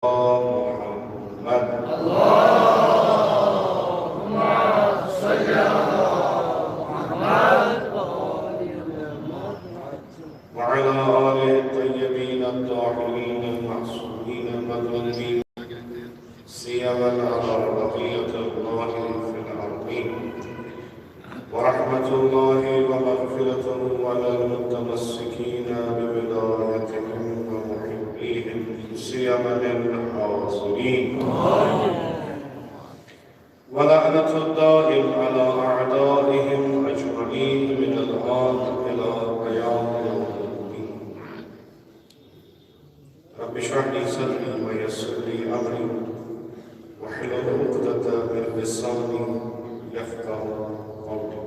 وعلى آله الطيبين الطاهرين المعصومين المظلومين سيما على بقية الله في الأرضين ورحمة الله ومغفرته على المتمسكين بولايتهم ومحبيهم سيما للحاصلين ولعنة الدائم على أعدائهم أجمعين من الآن إلى قيام يوم الدين. رب اشرح لي صدري ويسر لي أمري واحلل عقدة من لساني يفقه قولي.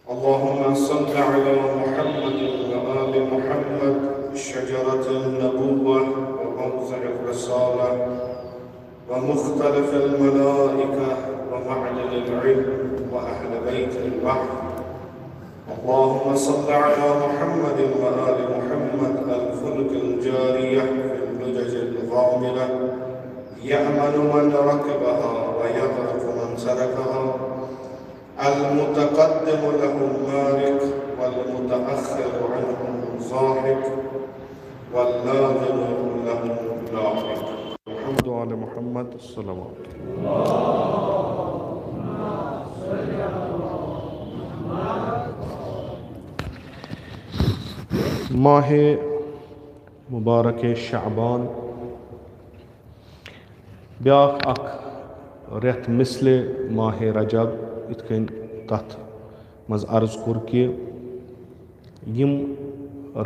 اللهم صل على محمد وآل محمد شجرة النبوة وموضع الرسالة ومختلف الملائكة ومعدن العلم وأهل بيت الوحي. اللهم صل على محمد وآل محمد الفلك الجارية في اللجج الغامرة يأمن من ركبها ويغرق من سلكها المتقدم لهم مالك والمتأخر عنهم ضاحك واللازم لهم لاحق. الحمد على محمد الصلوات. माह मुबारक शाबान ब्याख अख रेत मिसले माह रजब इत कन तथ मज अर्ज कोर कि यम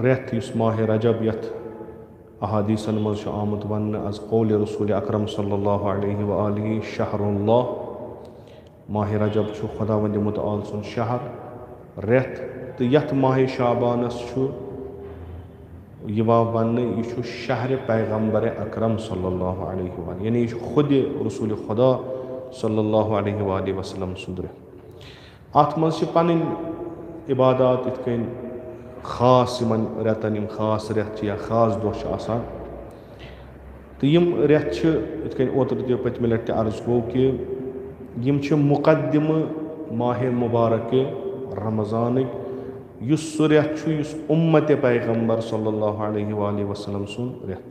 रेत युस माह रजब यथ अहादीसन मज आमद वन अज कौल रसूल अकरम सल्लल्लाहु अलैहि व आलिहि शहरुल्लाह माह रजब छु खुदावंद मुतआल सुन शहर रेत तो यथ माह शाबानस छु यवा वन यह शहर पैगम्बर अकरम सल्लल्लाहु अलैहि व यानी यह खुद रसूल खुदा सल्लल्लाहु अलैहि वसल्लम सुंद रेत अत मज पन इबादत इत कन खास यमन रेतन यम खास रेत या खास दोह तो यम रेत इत कन ओतर ते पतमे लट अर्ज गो कि यम मुकद्दम माह मुबारक रमज़ान युस सु रेत युस उम्मत पैगम्बर सल्लल्लाहु अलैहि वसल्लम सुन रेत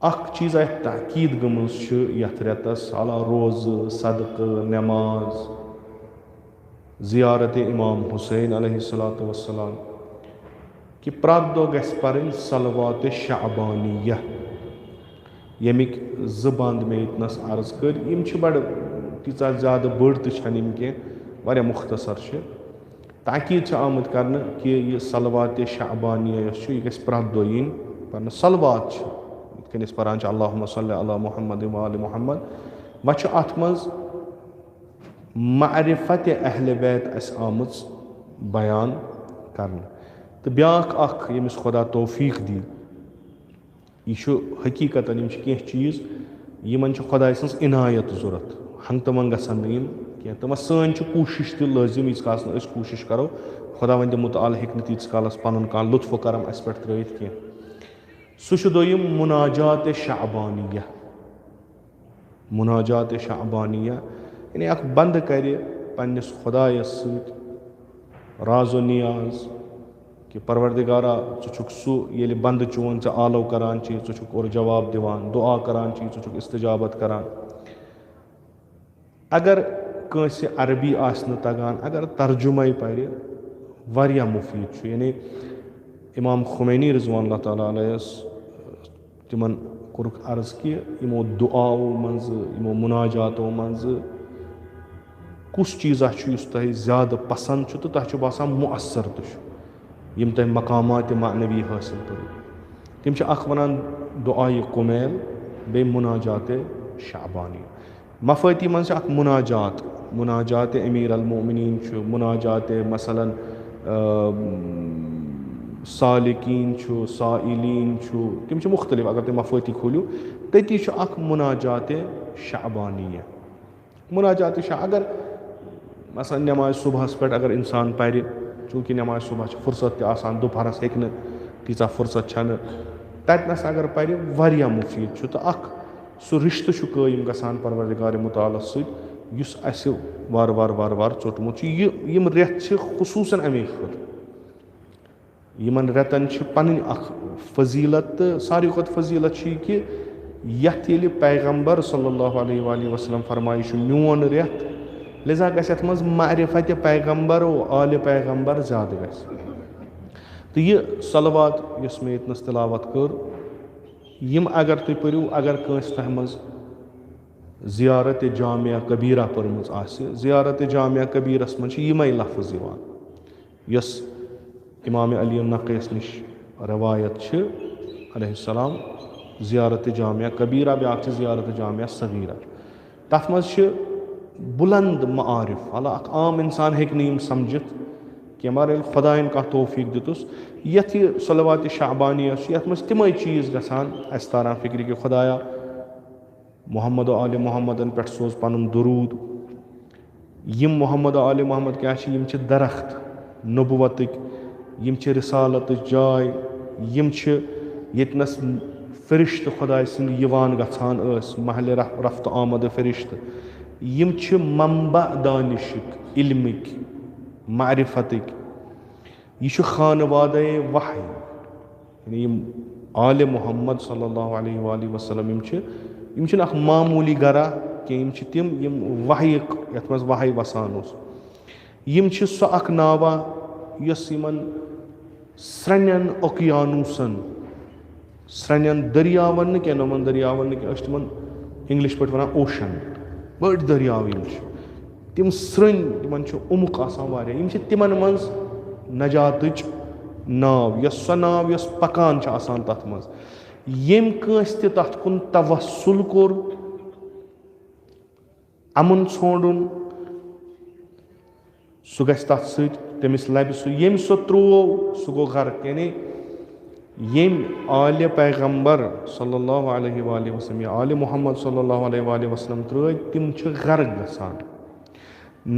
अख चीज़ ताकीद गमज यथ रेतस अला रोज़ सदक़ नमाज ज़ियारत इमाम हुसैन अलैहिस्सलातु वस्सलाम कि प्रत दो गस परन सलवात शाबानिया यमिक ज़बान में इतनस अर्ज कर यम बड़ तीचा ज़्यादा बड़ तो यम कह वारिया मुख्तसर ताकीद आमद कर कि यह सलवात शाबानिया यह गस प्रत दो इन पर सलवात कन पान अल्लाहुम्मा सल्लि अला मुहम्मद व आलि मुहम्मद व अत मज मारिफत अहल बैत आमज बयान कर तो ब्याख अख यमिस खुदा तौफीक दी यह हकीकतन यम कह चीज़ यमन खुदा सन्स इनायत ज़रूरत हंग तमंग गसन इन कह तम सन कोशिश तो लाजिम यीस काल कोशिश करो खुदावंद मुतआल हेक तीस कालस पन कह लुत्फ करम अस पे त्रित कह सह दोयम मुनाजात शाबानिया मुनाजात शाबानिया यानी अख बंद कर पन्निस खुदायस सत राजो नियाज कि परवरदिगारा ज़ुक सू ये बंद चोन ज़ आलो करान ज़ुक और जवाब दिवान दुआ करान ज़ुक इस्तजाबत करान अगर कंसे अरबी आसन तगान अगर तर्जुमे पढ़ वारिया मुफीद यानी इमाम खुमैनी रिज़वानुल्लाह ताला अलैहिस तिमन कोरुक अर्ज कि इमो दुआओ मंज इमो मुनाजातो मंज कुछ चीज़ा तुह ज़्यादा पसंद तो तह बासान मुअसर तो यम तह मकामात मानवी हासिल कर तम वन दुआए कुमैल बे मुनाजात शाबानी मफाती मन मुनाजात मुनाजात अमीर अलमोमिनीन मुनाजात मसलन सालिकीन साइलीन तम मुख्तलिफ अगर तुम मफाती खोलो तती मुनाजात शाबानिया मुनाजात अगर मसलन नमाज सुबह पे अगर इंसान पर चूँकि नमाज सुबह फुर्सत दोपहरस हे तीचा फुर्सत ततनस अगर परि वारिया मुफीद छु तो अख सु रिश्तु छु कायम गसान परवरदिगार मुताला सत युस असे वार वार वार वार चोटमुत छु। यम रेत छ खुसूसन अमे खर यमन रेतन छ पन अख फजीलत तो सारी खुद फजीलत छ कि यथ येलि पैगंबर सल्लल्लाहु अलैहि वसल्लम फरमाय छु म्योन रेत लिजा गस यथ मज मारिफत पैगंबर और आल पैगंबर ज्यादा गस। तो यह सलवात यस मे इतनस तिलावत कर यम अगर तुम पढ़ो अगर कंस तह मज ज़ियारत जामिया कबीरा पर्मज आसि ज़ियारत जामिया कबीरस मज यमै लफ्ज़ यवान यस इमाम अली नक़ीस निश रवायत छ अलैहिस्सलाम ज़ियारत जामिया कबीरा ब्याक ज़ियारत जामिया सगीरा तथ मज बुलंद मारिफ अला आम इंसान हेक नहीं समझित कि हमारे खुदायन का तौफीक दितुस यथ सलवात शाबानिया यथ मज तमै चीज़ गसान अस तारान फिक्र कि खुदाया मोहम्मद आल मोहम्मदन पे सोज पन दुरूद यम मोहम्मद आल मोहम्मद क्या यम दरख्त नबुवतिक यम रिसालत जाय यम यतनस फरिश्त खुदा सिंद यवान गछान महल रफ्त आमद फरिश्त यम मंबा दानिशिक इल्मिक मारिफतिक यह खानवादे वही यानी आल मोहम्मद सल्लल्लाहु अलैहि वसल्लम यम मामूली गरा कि तिम यम वही यथ मज वही वसान यम सो अख नावा यस यमन स्रनन ओकियानूसन स्रनन दरियावन क्या नमन दरियावन तिमन इंग्लिश पे वन ओशन बड़ दरियाव तिम स्रन तिमन उमुक आसान तिमन मज नजात नाव यस सो नाव यस पकान आसान तथ मज यम कंस तथ कुन तवस्सुल कोर अमन छोड़न सह गस तथ सत तमिस लबि सह यम सो त्रोव सह गो गर्क यानी यम आल पैगंबर सल्लल्लाहु अलैहि वसल्लम या आल मोहम्मद सल्लल्लाहु अलैहि वसल्लम त्रै तिम गर्क गसान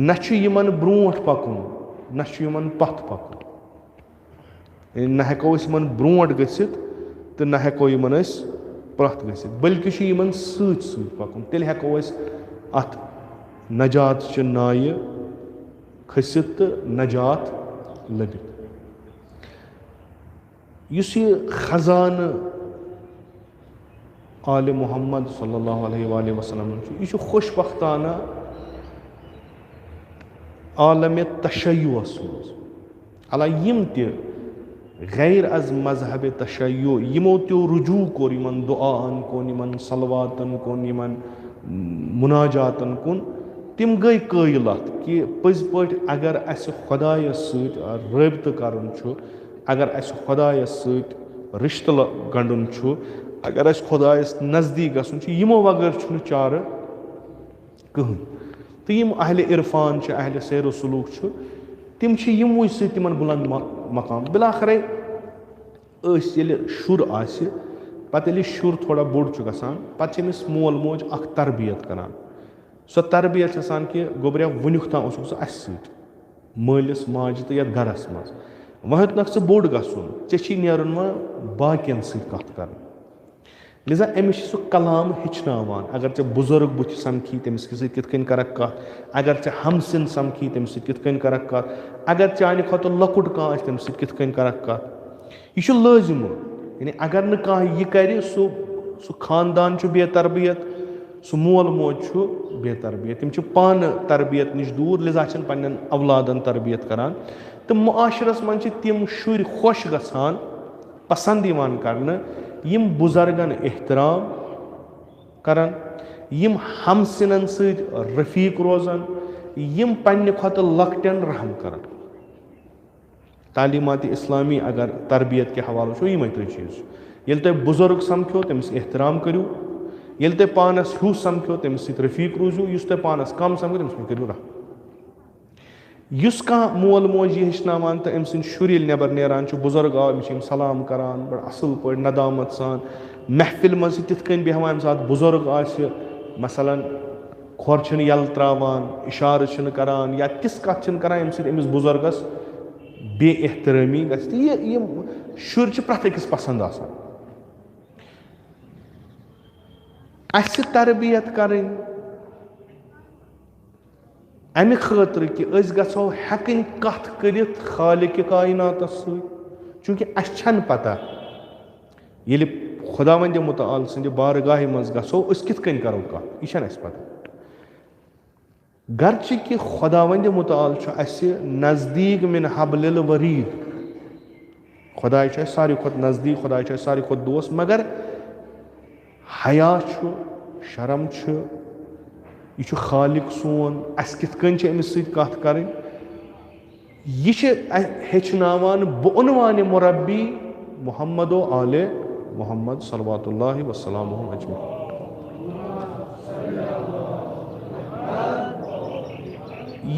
न यमन ब्रोट पकुन न यमन पथ पकुन न हेको यमन ब्रोट गसित तो न हेको यमन पथ गसित बल्कि यमन सत सत पकुन तेल हेको अत नजात च नाय खसित तो नजात लबित युस ये खजान आल मोहम्मद सल्लल्लाहु अलैहि वसल्लम यह खुशबख्ताना आलम तशय्युस अला यम गैर अज मजहब तशय्यु यमो त्यो रुजू कोर यमन दुआन कुन यमन सलवातन कुन यमन मुनाजातन कुन तिम गई कायलत कि पज पट अगर अस खुदायस सत रबित करन छु अगर अस खुदायस सत रिश्त गंडन छु अगर अस खुदायस नजदीक गसन छु यमो बगैर छु चार कहीं तो यम अहले इरफान अहले सैर सलूक छु तिम यमो सत तिमन बुलंद मकाम बिलाखरे शुर आसि पत्ते शुर थोड़ा बोड़ गसान पत्ते अमिस मोल मोज अख तरबियत करान सो तरबियत आसान कि गोबरिया वुनुक तां ओसुक सो अस सत मालिस माज तो यथ गरस मज वह नक सो बोड़ गसन ऐ नेरुन वह बाकियन सत कथ कर लिजा अमिस सो कलाम हेचनावान अगर चे बुजुर्ग बुथ समखी तमिस कित कन करक कथ अगर चे हमसिन समखी तमिस कित कन करक कथ अगर चाने खत लकुट कह तमिस कित कन करक कथ यह लाजिम यानी अगर न कह यह कर सो खानदान बेतरबियत सो मोल मोज बेतरबियत तिम पान तरबियत निश दूर लिजा पन्न अवलादन तरबियत करान तो मुआशरस मन तिम शुर खुश गसान पसंद यवान करने यम बुजुर्गन एहतराम करन यम हमसिनन सत रफीक रोजान यम पन्ने खत लकटन रहम करन तालीमात इस्लामी अगर तरबियत के हवाले छो यम त्रे चीज येल तुम बुजुर्ग समखो तमिस एहतराम करू येल तुम पानस ह्यू समखो तमिस सत रफीक रोजू युस तुम पानस कम समखो तमिस करू रहम युस कह मोल मोज यह हेचनावान तो अम सद शुर नबर नेरान बुजुर्ग आव अमिस सलाम करान बड़ असल पे नदामत सान महफिल मज तिथ कन बेहवान यम सात बुजुर्ग आसि मसलन खोर यल त्रावान इशार करान या तिस कथ करान यम सद अमिस बुजुर्गस बे एहतरामी गि शुर प्रत अकिस पसंद आसान اَسہِ تربیت کَرٕنۍ اَمہِ خٲطرٕ کہِ أسۍ گژھو ہٮ۪کٕنۍ کَتھ کٔرِتھ خالقہِ کایناتَس سۭتۍ چوٗنٛکہِ اَسہِ چھَنہٕ پَتہ ییٚلہِ خۄداوندِ مُتعال سٕنٛدِ بارگاہہِ منٛز گژھو أسۍ کِتھ کٔنۍ کَرو کَتھ یہِ چھَنہٕ اَسہِ پَتہ گرچہِ کہِ خۄداوندِ مُتعال چھُ اَسہِ نزدیٖک مِن حبلِ الورید خۄداے چھُ اَسہِ ساروی کھۄتہٕ نزدیٖک خۄداے چھُ اَسہِ ساروی کھۄتہٕ دوس مگر حیا چھُ شرم چھُ یہِ چھُ خالق سون اَسہِ کِتھ کٔنۍ چھِ أمِس سۭتۍ کَتھ کَرٕنۍ یہِ چھِ ہیٚچھناوان بعنوانِ مربی محمد و آلِ محمد صلوات اللہ وسلامہ اجمعین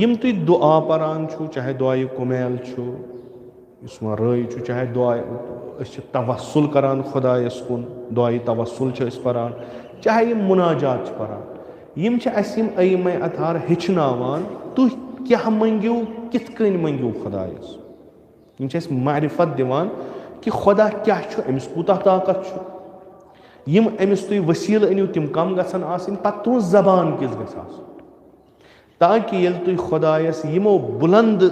یِم تُہۍ دُعا پَران چھُو چاہے دُعایہِ کُمیل چھُ یُس وۄنۍ رٲے چھُ چاہے دُعا أسۍ چھِ توسُل کَران خۄدایَس کُن دُعایہِ توسُل چھِ أسۍ پَران چاہے یِم مُناجات چھِ پَران یِم چھِ اَسہِ یِم ائمہ اطہار ہیٚچھناوان تُہۍ کیٛاہ مٔنگِو کِتھ کٔنۍ مٔنگِو خۄدایَس یِم چھِ اَسہِ معرفت دِوان کہِ خۄدا کیٛاہ چھُ أمِس کوٗتاہ طاقت چھُ یِم أمِس تُہۍ ؤسیٖلہٕ أنِو تِم کَم گژھن آسٕنۍ پَتہٕ تُہٕنٛز زبان کِژھ گژھِ آسٕنۍ تاکہِ ییٚلہِ تُہۍ خۄدایَس یِمو بُلنٛد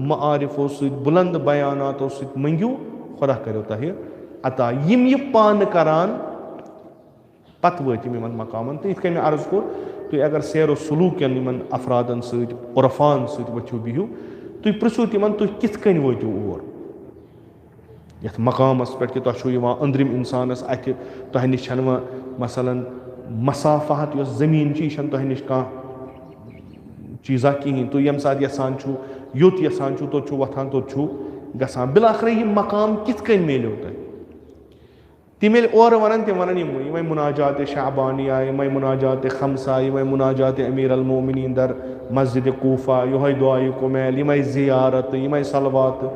معارفو سۭتۍ بُلنٛد بیاناتو سۭتۍ مٔنگِو خۄدا کَریو تۄہہِ عطا یِم یہِ پانہٕ کَران پَتہٕ وٲتۍ یِم یِمن مقامن تہٕ یِتھ کٔنۍ مےٚ عرض کوٚر تُہۍ اگر سیر و سلوٗکٮ۪ن یِمن افرادن سۭتۍ عرفان سۭتۍ ؤتھِو بِہِو تُہۍ پرٛژھِو تِمن تُہۍ کِتھ کٔنۍ وٲتِو اور یَتھ مقامس پٮ۪ٹھ کہِ تۄہہِ چھُو یِوان أنٛدرِم اِنسانس اَتھِ تۄہہِ نِش چھنہٕ وۄنۍ مثلاً مسافات یۄس زٔمیٖن چھِ یہِ چھنہٕ تۄہہِ نِش کانٛہہ چیٖزا کِہیٖنۍ تُہۍ ییٚمہِ ساتہٕ یژھان چھُو یوٚت یژھان چھُو توٚت چھُو وۄتھان توٚت چھُو گژھان بِلاخرٕ یہِ مقام کِتھ کٔنۍ میلیو تۄہہِ تِم ییٚلہِ اورٕ وَنان تِم وَنان یِمے مُناجاتِ شعبانیہ یِمے مُناجاتِ خمسا یِمے مُناجاتِ امیٖر المومنیٖن در مسجدِ کوٗفا یِہوے دُعایہِ کُمیل یِمے زِیارتہٕ یِمے صلواتہٕ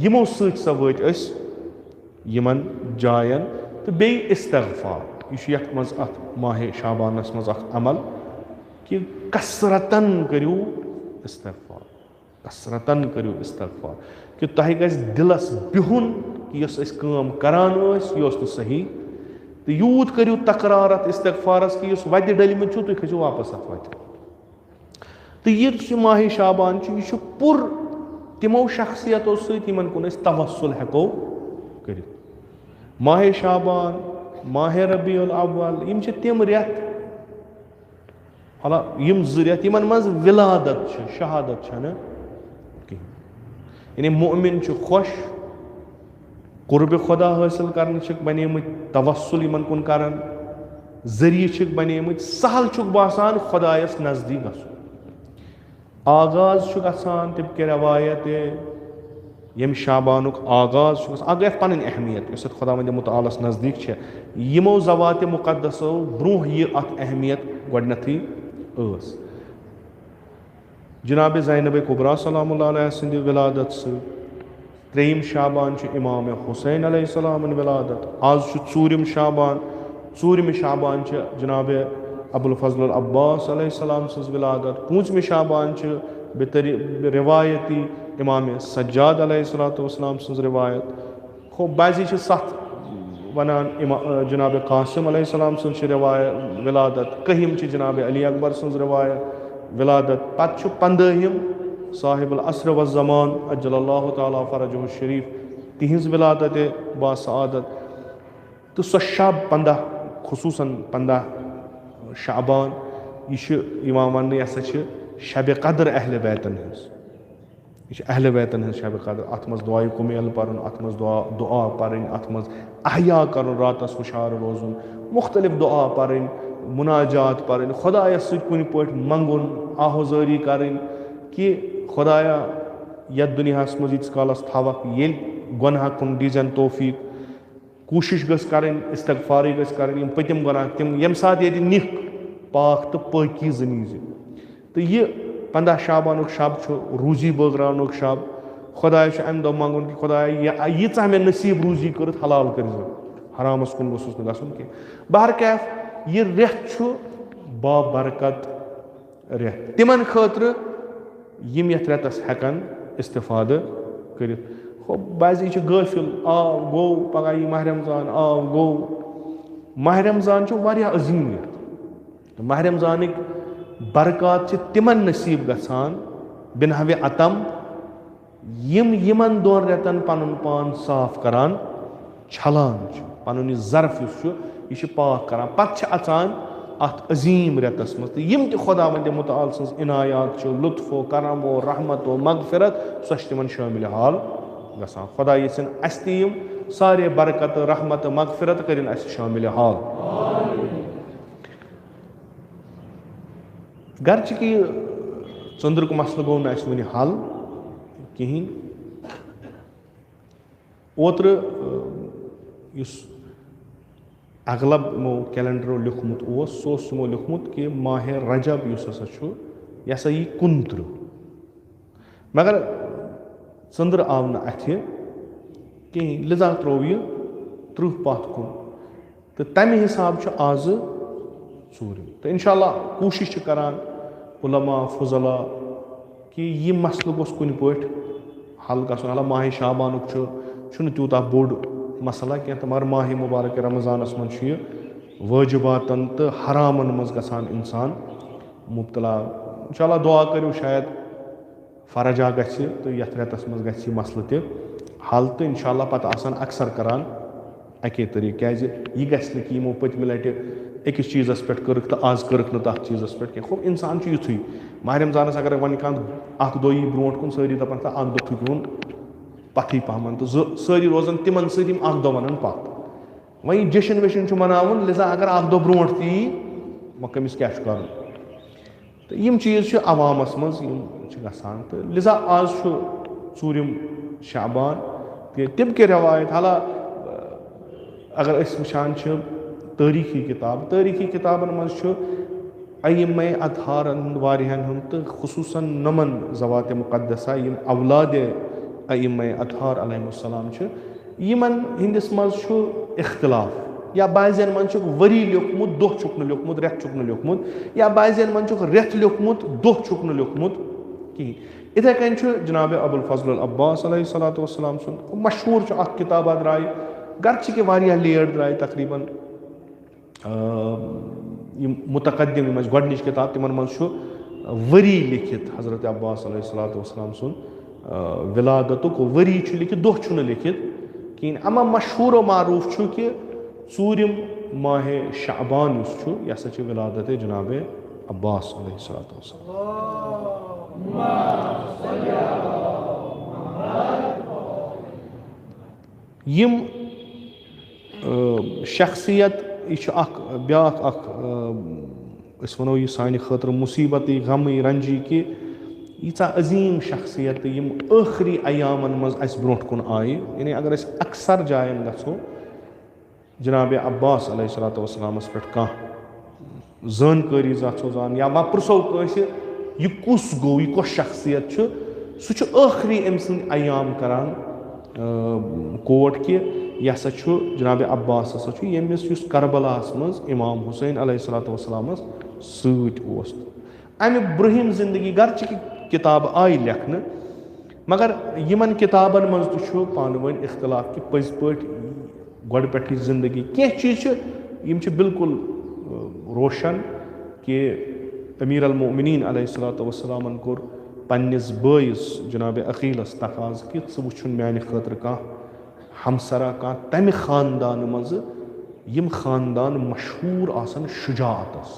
یِمو سۭتۍ سۄ وٲتۍ أسۍ یِمن جاین تہٕ بیٚیہِ اِستغفار یہِ چھُ یَتھ منٛز اَتھ ماہِ شعبانس منٛز اکھ عمل کہِ کثرتن کٔرِو اِستغفار کثرتن کٔرِو اِستغفار کہِ تۄہہِ گژھِ دِلس بِہُن کہِ یۄس أسۍ کٲم کران ٲسۍ یہِ اوس نہٕ صحیح تہٕ یوٗت کٔرِو تکرار اَتھ اِستغفارس کہِ یُس وَتہِ ڈٔلمٕتۍ چھُو تُہۍ کھٔسِو واپس اَتھ وَتہِ تہٕ یہِ چھُ ماہِ شعبان چھُ یہِ چھُ پُر تِمو شخصیتو سۭتۍ یِمن کُن أسۍ توسُل ہٮ۪کو کٔرِتھ ماہِ شعبان ماہِ ربیع الاول یِم چھِ تِم رٮ۪تھ یِم 2 رٮ۪تھ یِمن منٛز ولادت چھِ شہادت چھنہٕ کِہینۍ یعنی مُؤمِن چھُ خۄش قُربِ خۄدا حٲصِل کرنہٕ چھِکھ بنیمٕتۍ توسُل یِمن کُن کران ذٔریعہٕ چھِکھ بنیمٕتۍ سہل چھُکھ باسان خۄدایس نزدیٖک گژھُن آغاز چھُ گژھان تِم کہِ رٮ۪وایت ییٚمہِ شعبانُک آغاز چھُ گژھان اکھ گٔے اَتھ پنٕنۍ اہمیت یۄس اَتھ خۄداوندِ مُتعالس نزدیٖک چھےٚ یِمو زواتِ مُقدسو برونٛہہ یہِ اَتھ اہمیت گۄڈنیتھٕے ٲس جِنابِ زینبِ کُبرا سلام اللہ علیہ سٕنٛدِ ولادت سۭتۍ 3 شعبان چھُ اِمامِ حُسین علیہ السلامن ولادت آز چھُ 4 شعبان 4مہِ شعبان چھِ جِنابِ ابوالفضل العباس علیہ السلام سٕنٛز ولادت 5مہِ شعبان چھِ رِوایتی اِمامِ سجاد علیہ الصلوۃ والسلام سٕنٛز رِوایت بعضی چھِ 7 وَنان جِنابِ قاسِم علیہ السلام سٕنٛز چھِ ولادت 1ہِم چھِ جِنابِ علی اکبر سٕنٛز رِوایت ولادت پتہٕ چھُ 15ہِم صاحب العصر والزمان اجل اللہ تعالیٰ فرجہ الشریٖف تِہنٛز ولادتِ باسعادت تہٕ سۄ شب 15 خصوٗصن 15 شعبان یہِ چھُ یِوان وننہٕ یہِ ہسا چھِ شبِ قدر اہلِ بیتن ہٕنٛز یہِ چھِ اہلِ بیتن ہٕنٛز شبِ قدر اَتھ منٛز دُعایہِ کُمیل پرُن اَتھ منٛز دُعا پرٕنۍ اَتھ منٛز احیا کرُن راتس ہُشار روزُن مُختٔلِف دُعا پرٕنۍ مُناجات پرٕنۍ خۄدایس سۭتۍ کُنہِ پٲٹھۍ منٛگُن آہوزٲری کرٕنۍ کہِ خۄدایا یتھ دُنیاہس منٛز ییٖتِس کالس تھاوکھ ییٚلہِ گۄناہ کُن دیٖزٮ۪ن توفیٖق کوٗشش گٔژھ کرٕنۍ اِستغفارٕے گٔژھ کرٕنۍ یِم پٔتِم گۄناہ تِم ییٚمہِ ساتہٕ ییٚتہِ نِکھ پاک تہٕ پٲکیٖزٕ نیٖزِ تہٕ یہِ 15 شعبانُک شب چھُ روٗزی بٲگراونُک شب خۄدایس چھُ امہِ دۄہ منٛگُن کہِ خۄدایا ییٖژاہ مےٚ نصیٖب روٗزی کٔرٕتھ حلال کٔرزِ حرامس کُن گوٚژھُس نہٕ گژھُن کینٛہہ بہرکیف یہِ رٮ۪تھ چھُ بابرکت رٮ۪تھ تِمن خٲطرٕ یِم یتھ رٮ۪تس ہٮ۪کن استفادٕ کٔرِتھ بعضی چھِ غٲفِل گوٚو پگاہ یی ماہِ رمضان گوٚو ماہِ رمضان چھُ واریاہ عظیٖم رٮ۪تھ माह रमजानिक बरकत तिमन नसीब गसान बिनहवे अतम यमन दोन रेतन पन पान साफ करान छलान पन जरफ यह पाक करान पत अचान अत अजीम रेतस मज यम त खुदावंद मुताल सज इनायात लुत्फो करमो रहमतो मगफिरत सह तिमन शामिल हाल गसान खुदा यिन अस तम सारे बरकत रहमत मगफिरत करिन अस शामिल हाल गर्च कि चंद्रुक मसल गो ना वन हल कहें ओत्र अगलब यमो कैलेंडरो लिखमुत सो लिखमुत कि माह रजब हसा यह हसा यी 29 मगर चंद्र आव न अथ कहें लिजा त्रो यह 30 पथ कुन तो तमे हिसाब आज 4 तो इंशाअल्लाह कोशिश करान उलमा फुजला कि यह मसल गोस कुन पट हल गसन माह शाबानुक तूता बोड़ मसला कह तो मगर माह मुबारक रमजानस मज वाजिबातन तो हरामन मज गसान इंसान मुब्तला इंशाअल्लाह दुआ करो शायद फरजा गछ तो यथ रेतस मज गछ मसल त हल तो इंशाअल्लाह पत आसान अक्सर करान अके तरीक क्या यह गछ कि यमो पतम लट अकिस चीज़स पे कर्क तो आज कर्क न तथ चीज़स पे कह खूब इंसान युथु माह रमजानस अगर वन कह दो यी ब्रो कुन सारी दपान तो अख दो थुन पथी पहमन तो सारी रोजान तिमन सम अख दो वन पत वही जशन वशन मनावन लिजा अगर अख दो ब्रो ती वह कमिस क्या कर तो यम चीज़ अवामस मज गसान तो लिजा आज 4 शाबान तम के रवायत हाला अगर वुचान तारीखी किताबन मज अय्यम अतहारन वारिहन तो खुसूसन नमन ज़वात मुक़द्दसा यम औलाद अय्यम अतहार अलैहिस्सलाम यमन हिंदिस मज इख्तिलाफ या बाज़ियन मन वरी लिखमुत दोह चुक न लिखमुत रेत चुक न लिखमुत या बाज़ियन मन रेत लिखमुत दोह चुक न लिखमुत कहीं इथे कन जनाब अबुल फजल अब्बास अलैहिस्सलातु वस्सलाम सुन मशहूर किताब द्राय गर्च के वारिया लेयर द्राय तकरीबन मुतकद्दिम मज गोडनिच किताब तिमन मज वरी लिखित हजरत अब्बास अलैहिस्सलातु वस्सलाम सुन विलादतुक वरी लिखित दोह छु न लिखित कहीं अमा मशहूर मारूफ कि 4 माह शाबान यह हसा विलादत जनाब अब्बास अलैहिस्सलातु वस्सलाम यम शख्सियत यह ब्या वनो यह सानि खतर मुसीबत गम रंजी कि यीचा अजीम शख्सियत यम आखिरी अयामन मज अस ब्रोट कुन आय यानी अगर अस अक्सर जायन गो जनाब अब्बास अलैहिस्सलातु वस्सलामस पे कह जानकारी जाथो जान या वा पुरसो कस यह कुस गो यह कस शख्सियत सह आखिरी अम सद अयाम करान कोट कि यह हसा जनाब अब्बास हसा यमिस करबलास मज इमाम हुसैन अलैहिस्सलातु वस्सलामस सत अमि ब्रुहिम जिंदगी गर्च कि किताब आय लेखन मगर यमन किताबन मज तो पान वन इख्तिलाफ कि पज पे गोड पे जिंदगी कह चीज़ बिल्कुल रोशन कि अमीर अल मोमिनीन अलैहिस्सलातु वस्सलामन कोर पन्निस बयस जनाब अकीलस तकाज कि वुन म्यान खतर कह हमसरा कह तमि खानदान मज यम खानदान मशहूर आसन शुजाअतस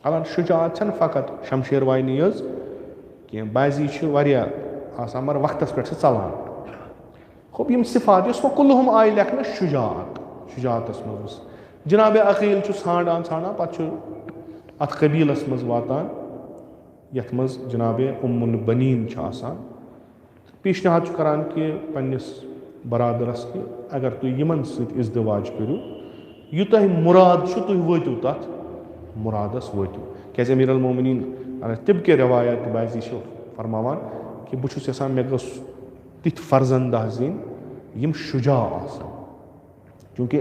अलान शुजाअत छन फ़कत शमशेर वायनी कह बाजी आसान मगर वक्तस पे चलान खूब यम सिफात वो कुल्लुहुम आय लेखन शुजाअतस मज जनाब अकील ांडान ांडान पे अत कबीलस मज वातान यथ मज जनाब उम्मुल बनीन पेशनहाद करान कि पन्निस बरादरस कि अगर तुम यमन सत इज़्दिवाज करो यूत मुराद तुम वोतु तथ मुरादस वोतु क्या अमीर अल मोमिनीन तिब के रवायत बाजी फरमावान कि बहुत यसान मे गस तिथ फर्जंदा जीन यम शुजा आसन क्योंकि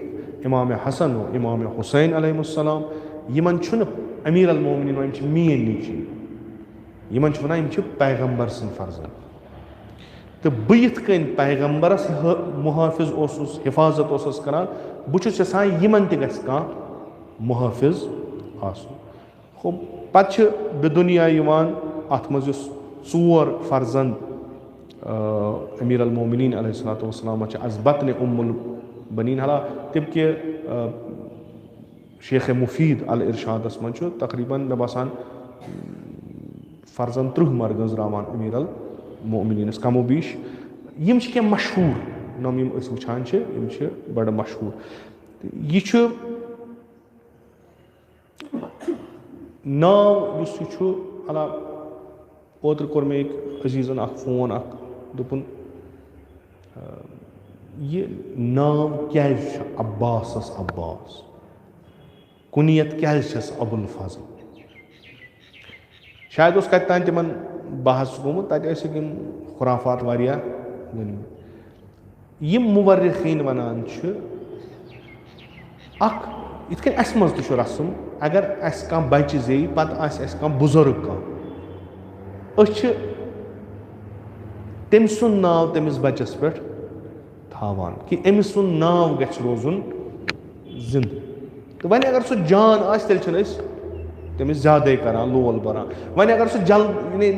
इमाम हसन और इमाम हुसैन अलैहिस्सलाम यमन अमीर अल मोमिनीन वन मेन नीची यमन वन पैगम्बर सद फर्जंद तो बह यथ कन पैगम्बरस मुहाफिज हिफाजत करान बहुत यसान यमन तह मुहाफिज आसन पत् बेदुनिया यिवान अथ मज ोर फर्जंद अमीर अल मोमिनीन अलैहिस्सलातु वस्सलाम अज़बतन उम्मुल बनीन हाला तम के शेख मुफीद अल इरशादस मज तकरीबन मे बासान फर्जन 30 मर गंजरावान अमीर अल मोमिनीनस कमो बीश यम के मशहूर नम यम वुचान बड़ मशहूर यह नाव अला ओतर कोर मे एक अजीजन फोन दोपन यह नाव क्या अब्बास अब्बास कुनियत क्या अबुल फजल शायद उस कत तान तिमन बहस गोमुत तक खुराफात वारिया यम मुवर्रिखीन वनान इत अस मज तु रस्म अगर अस कह बच्चे जे पत कह बुजुर्ग कह तम सुंद नाव तमिस बच्चस पे थावान कि अमिस सुंद नाव गछ रोजुन जिंद तो वन अगर सह जान तेल तमिस ज्यादा करान लोल बरान वन अगर सह जल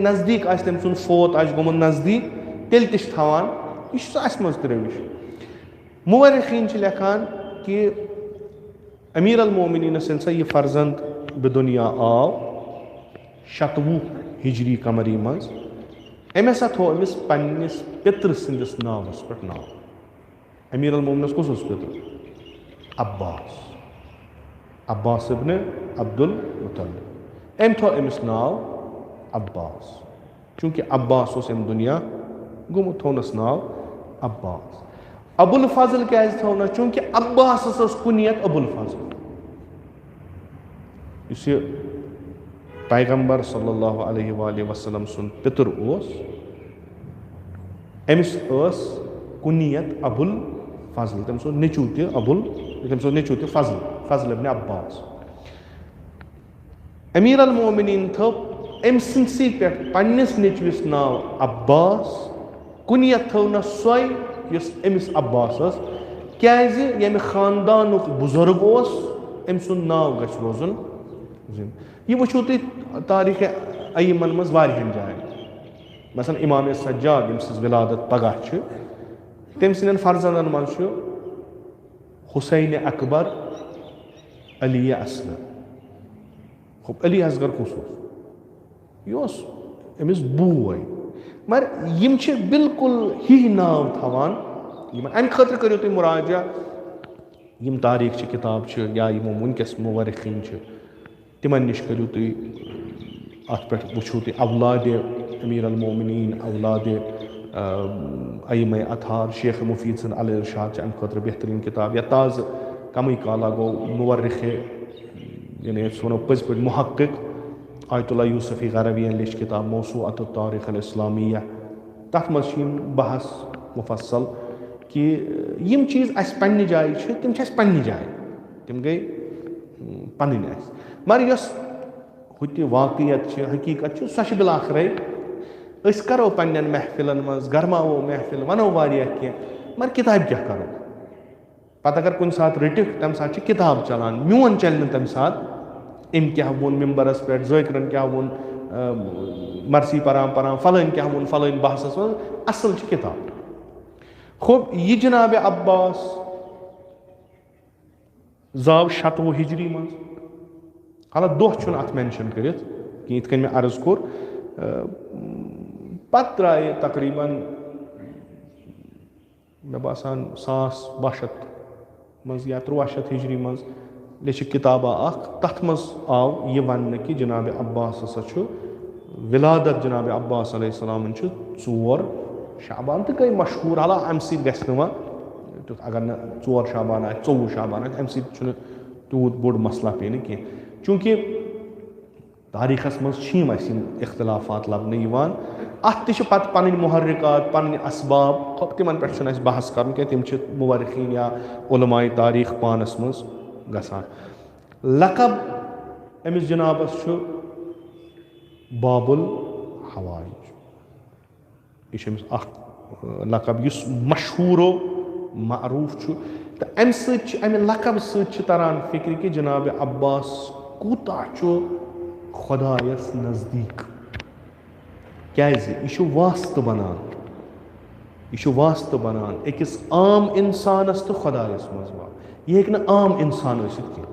नजदीक तम सुंद फोत गोमुत नजदीक तेल थावान यह अस मज रविश मुवर्रिखीन लेखान कि अमीर अल मोमिनीन यह फर्जंद बेदुनिया आव 107 हिजरी कमरी मज अम थो अमिस पन्निस पितर सिंदिस नावस पे नाव अमीर अल मोमिनस कुस पितर अब्बास अब्बास इब्न अब्दुल मुत्तलिब अम थो अमिस नाव अब्बास चूंकि अब्बास अम दुनिया गुमुत थोनस नाव अब्बास अबुल फजल क्या थोना चूंकि अब्बास कुनियत अबुल फजल इस पैगंबर सल्लल्लाहु अलैहि वसल्लम सुन पितर अमिस कुनियत अबुल फजल तम नेचू नेचू फजल फजल इब्न अब्बास अमीर अल मोमिनीन थो अम सी पे पन्निस नेचविस नाव अब्बास कुनियत थो न सोई अमिस अब्बास क्या ये खानदान बुजुर्ग अम सुंद नाव गछ रोजुन यह वो तुम तारीख अय्यमन मज वारियन जायन मसलन इमाम सज्जाद यम सज विलादत पगह तम सदन फर्जंदन मज हुसैन अकबर अली असगर अली असगर कुस यह अमिस बोय मगर यम बिल्कुल ही नाव थवान अम खतर करो तुम मुराजा यम तारीख किताब या यमो वनकस मुवर्रिखीन तिमन निश करू तुम अत पे वो तुम अवलाद अमीर अल मोमिनीन अवलाद अय्यम अथार शेख मुफीद सन अल इरशाद अम खतर बेहतरीन किताब या ताज कम काला गो मुवर्रिख यानी वो पज पे मुहक्किक आयतुल्लाह यूसुफ़ी गरवियन लिख किताब मौसूअत तारीख अल इस्लामिया तथ मज बहस मुफस्सल कि यम चीज़ अस पन्ने जाए तम पन्ने जाए तम गई पन मगर यस हुत वाकयत हकीकत सह बिलाखरे करो पन्न महफिलन मज गरमावो महफिल वनो कह मगर किताब क्या करो पत अगर कुन सात रटिक तम सात किताब चलान मोन चल तम सात अम क्या वोन मिम्बरस पे ज़ाकिरन क्या वोन मरसी परान फलान क्या वोन फलान बहसस मज असल किताब खूब यह जनाब अब्बास जाव 107 हिजरी मज हाला दोह अत मेंशन कर इत कन मे अर्ज कोर पत द्राय तकरीबन मे बासान 1200 मज या 1300 हिजरी मज लिख किताबा तथ मज आव यह वन कि जनाब अब्बास हसा विलादत जनाब अब्बास अलैहिस्सलाम 4 शाबान तो गई मशहूर हाला अम सत अगर न 4 शाबान 24 शाबान अम सूत बोड़ मसला पे कह चूंकि तारीखस मज इख्तलाफात लबन अत पत पन मुहर्रिकात पन असबाब तिमन पे बहस कर तम मुवर्रिखीन या उलमाए तारीख पानस मज गसान लकब अमिस जनाबस बाबुल हवाइज यह लकब इस मशहूरो मरूफ तो अमि लकब सरान फिक्र कि जनाब अब्बास कूता खुदायस नजदीक कैसे यह वास्ते बनान अकिस आम इंसानस तो खुदायस मज यह हेक आम इंसान कह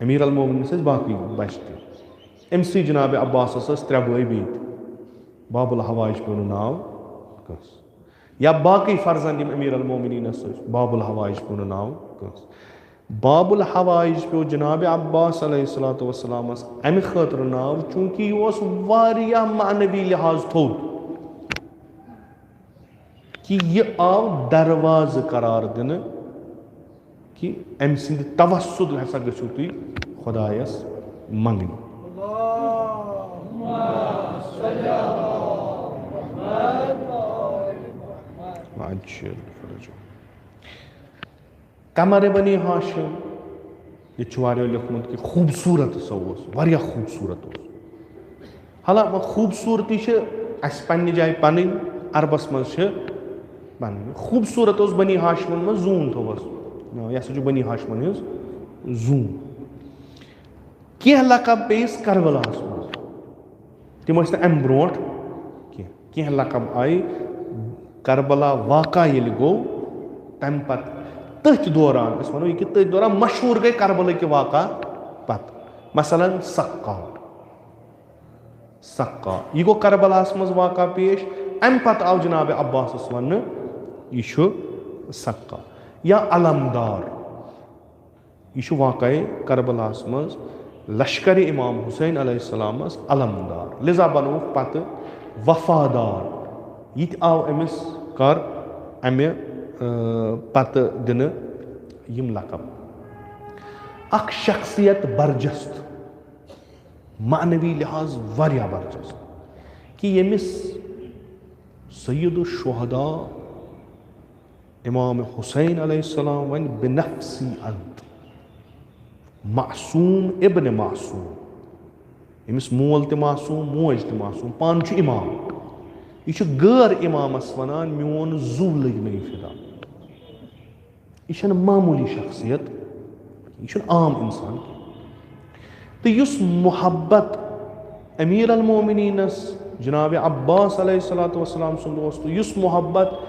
अमीर अल मोमिन बाकी बच तमसी जनाब अब्बास 3 बई बीत बाबुल हवाज पे नाव कस या बाकी फर्जंद अमीर अल मोमिन बाबुल हवाज पे नाव कस बाबुल हवाज पे जनाब अब्बास अलैहिस्सलाम अमि खतर नाव चूंकि यह मानवी लिहाज थोद कि यह आव दरवाज करार दिन कि अम सिंद तवस्सुद हसा गो तुम खुदायस मंगन कमर बनी हाशिम यह लिखमुत कि खूबसूरत सो खूबसूरत हालांकि खूबसूरती पन्ने जाए पन अरबस मज खूबसूरत बनी हाशिमन मज जून थोस यह बनी हाशिमन जून कह लकब पेस करबलास मज तम अम ब्रो कह लकब आई करबला वाक़ा ये गो तम पत तथ दौरान वो यह तथ दौरान मशहूर गई करबला के वाक़ा पत मसलन सक्का यह गो करबलास मज वाक़ा पेश अम पत आव जनाब अब्बास वन यह सक्का या अलमदार यह वाक़ करबलास मज लश्कर इमाम हुसैन अलैहिस्सलाम अलमदार लिजा बनो पत वफादार यह आव अमिस कर अमे पत दिन यम लकब अख शख्सियत बरजस्त मानवी लिहाज वारिया बरजस्त कि यमिस सय्यदुश शुहदा इमाम हुसैन अलैहिस्सलाम वन बिनफ्सी अंत मासूम इब्न मासूम यमिस मोल त मासूम मोज त मासूम पान इमाम यह गैर इमामस वनान मोन जू लग मे फिदा यह मामूली शख्सियत यह आम इंसान तो इस मोहब्बत अमीर अल मोमिनीनस जनाब अब्बास अलैहिस्सलाम सुन इस मोहब्बत